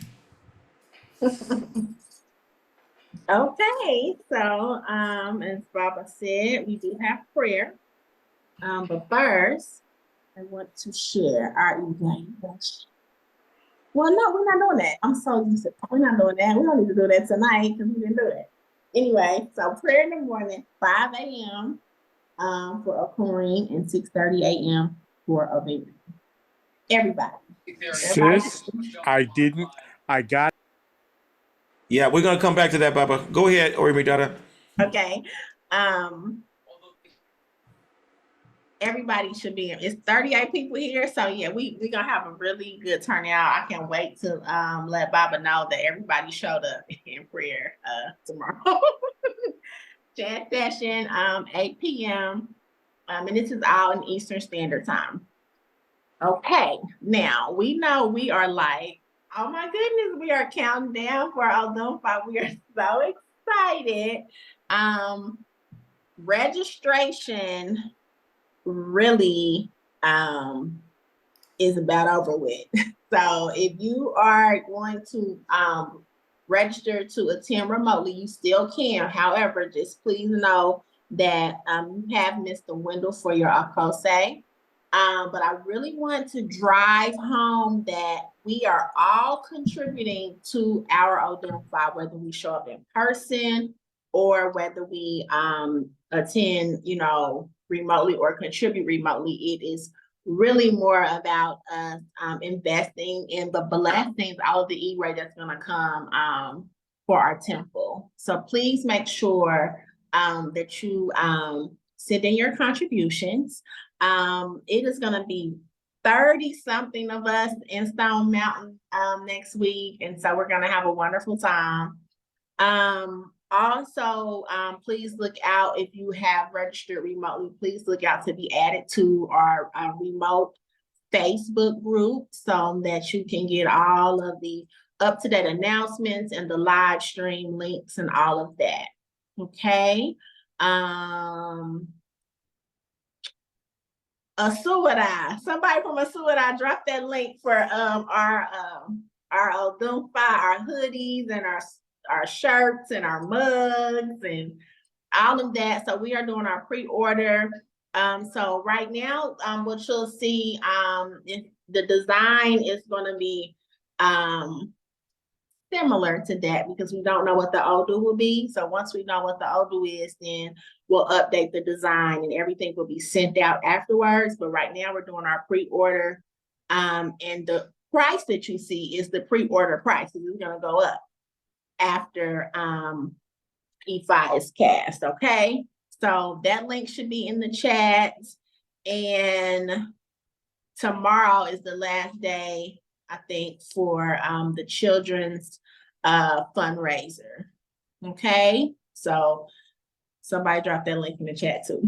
Okay, so as Baba said, we do have prayer. But first, I want to share our evaluation. Well, no, we're not doing that. I'm so used to we're not doing that. We don't need to do that tonight because we didn't do it. Anyway, so prayer in the morning, 5 a.m. For Akurin and 6:30 a.m. for Avena. Everybody. Sis, I got. Yeah, we're gonna come back to that, Baba. Go ahead, Orimidara. Okay. Everybody should be. It's 38 people here, so yeah, we're gonna have a really good turnout. I can't wait to let Baba know that everybody showed up in prayer tomorrow. Chat session 8 p.m. And this is all in Eastern Standard Time. Okay, now we know we are like, oh my goodness, we are counting down for Odumfa. We are so excited. Registration really is about over with. So if you are going to register to attend remotely, you still can. However, just please know that you have Mr. Wendell for your akose. But I really want to drive home that we are all contributing to our Odunfa, whether we show up in person or whether we attend, remotely or contribute remotely. It is really more about us investing in the blessings, all of the E-ray that's going to come for our temple. So please make sure that you send in your contributions. It is going to be 30 something of us in Stone Mountain next week. And so we're going to have a wonderful time. Also, please look out if you have registered remotely, please look out to be added to our remote Facebook group so that you can get all of the up-to-date announcements and the live stream links and all of that. Okay. Somebody from Asuada dropped that link for our Odunfa, our hoodies and our shirts and our mugs and all of that. So we are doing our pre-order. So right now, what you'll see, the design is going to be similar to that because we don't know what the Odu will be. So once we know what the Odu is, then we'll update the design and everything will be sent out afterwards. But right now we're doing our pre-order. And the price that you see is the pre-order price. It's going to go up after E5 is cast. Okay. So that link should be in the chat. And tomorrow is the last day, I think, for the children's fundraiser. Okay, so somebody drop that link in the chat too.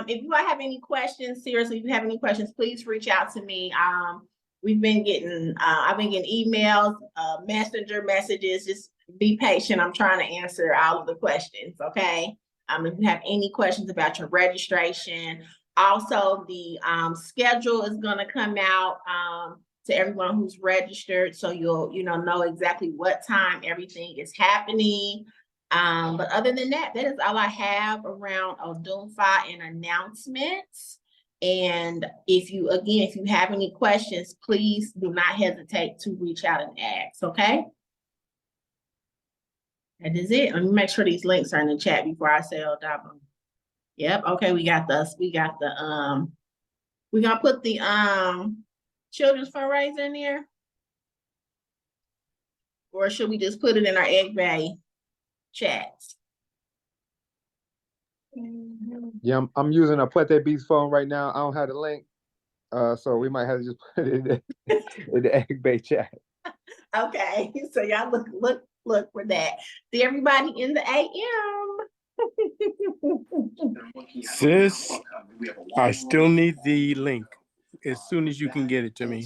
If you have any questions, seriously, if you have any questions, please reach out to me. We've been getting, I've been getting emails, messenger messages. Just be patient. I'm trying to answer all of the questions. Okay. If you have any questions about your registration, also the schedule is going to come out to everyone who's registered, so you'll know exactly what time everything is happening. But other than that, that is all I have around Odunfa and announcements. And if you have any questions, please do not hesitate to reach out and ask. Okay. That is it. Let me make sure these links are in the chat before I say Odabo. Yep. Okay. We're gonna put the children's fundraiser in there, or should we just put it in our Egg Bay chats? Yeah, I'm using a Puente Beats phone right now. I don't have the link, so we might have to just put it in the Egg Bay chat. Okay, so y'all look for that. See everybody in the AM. Sis, I still need the link as soon as you can get it to me.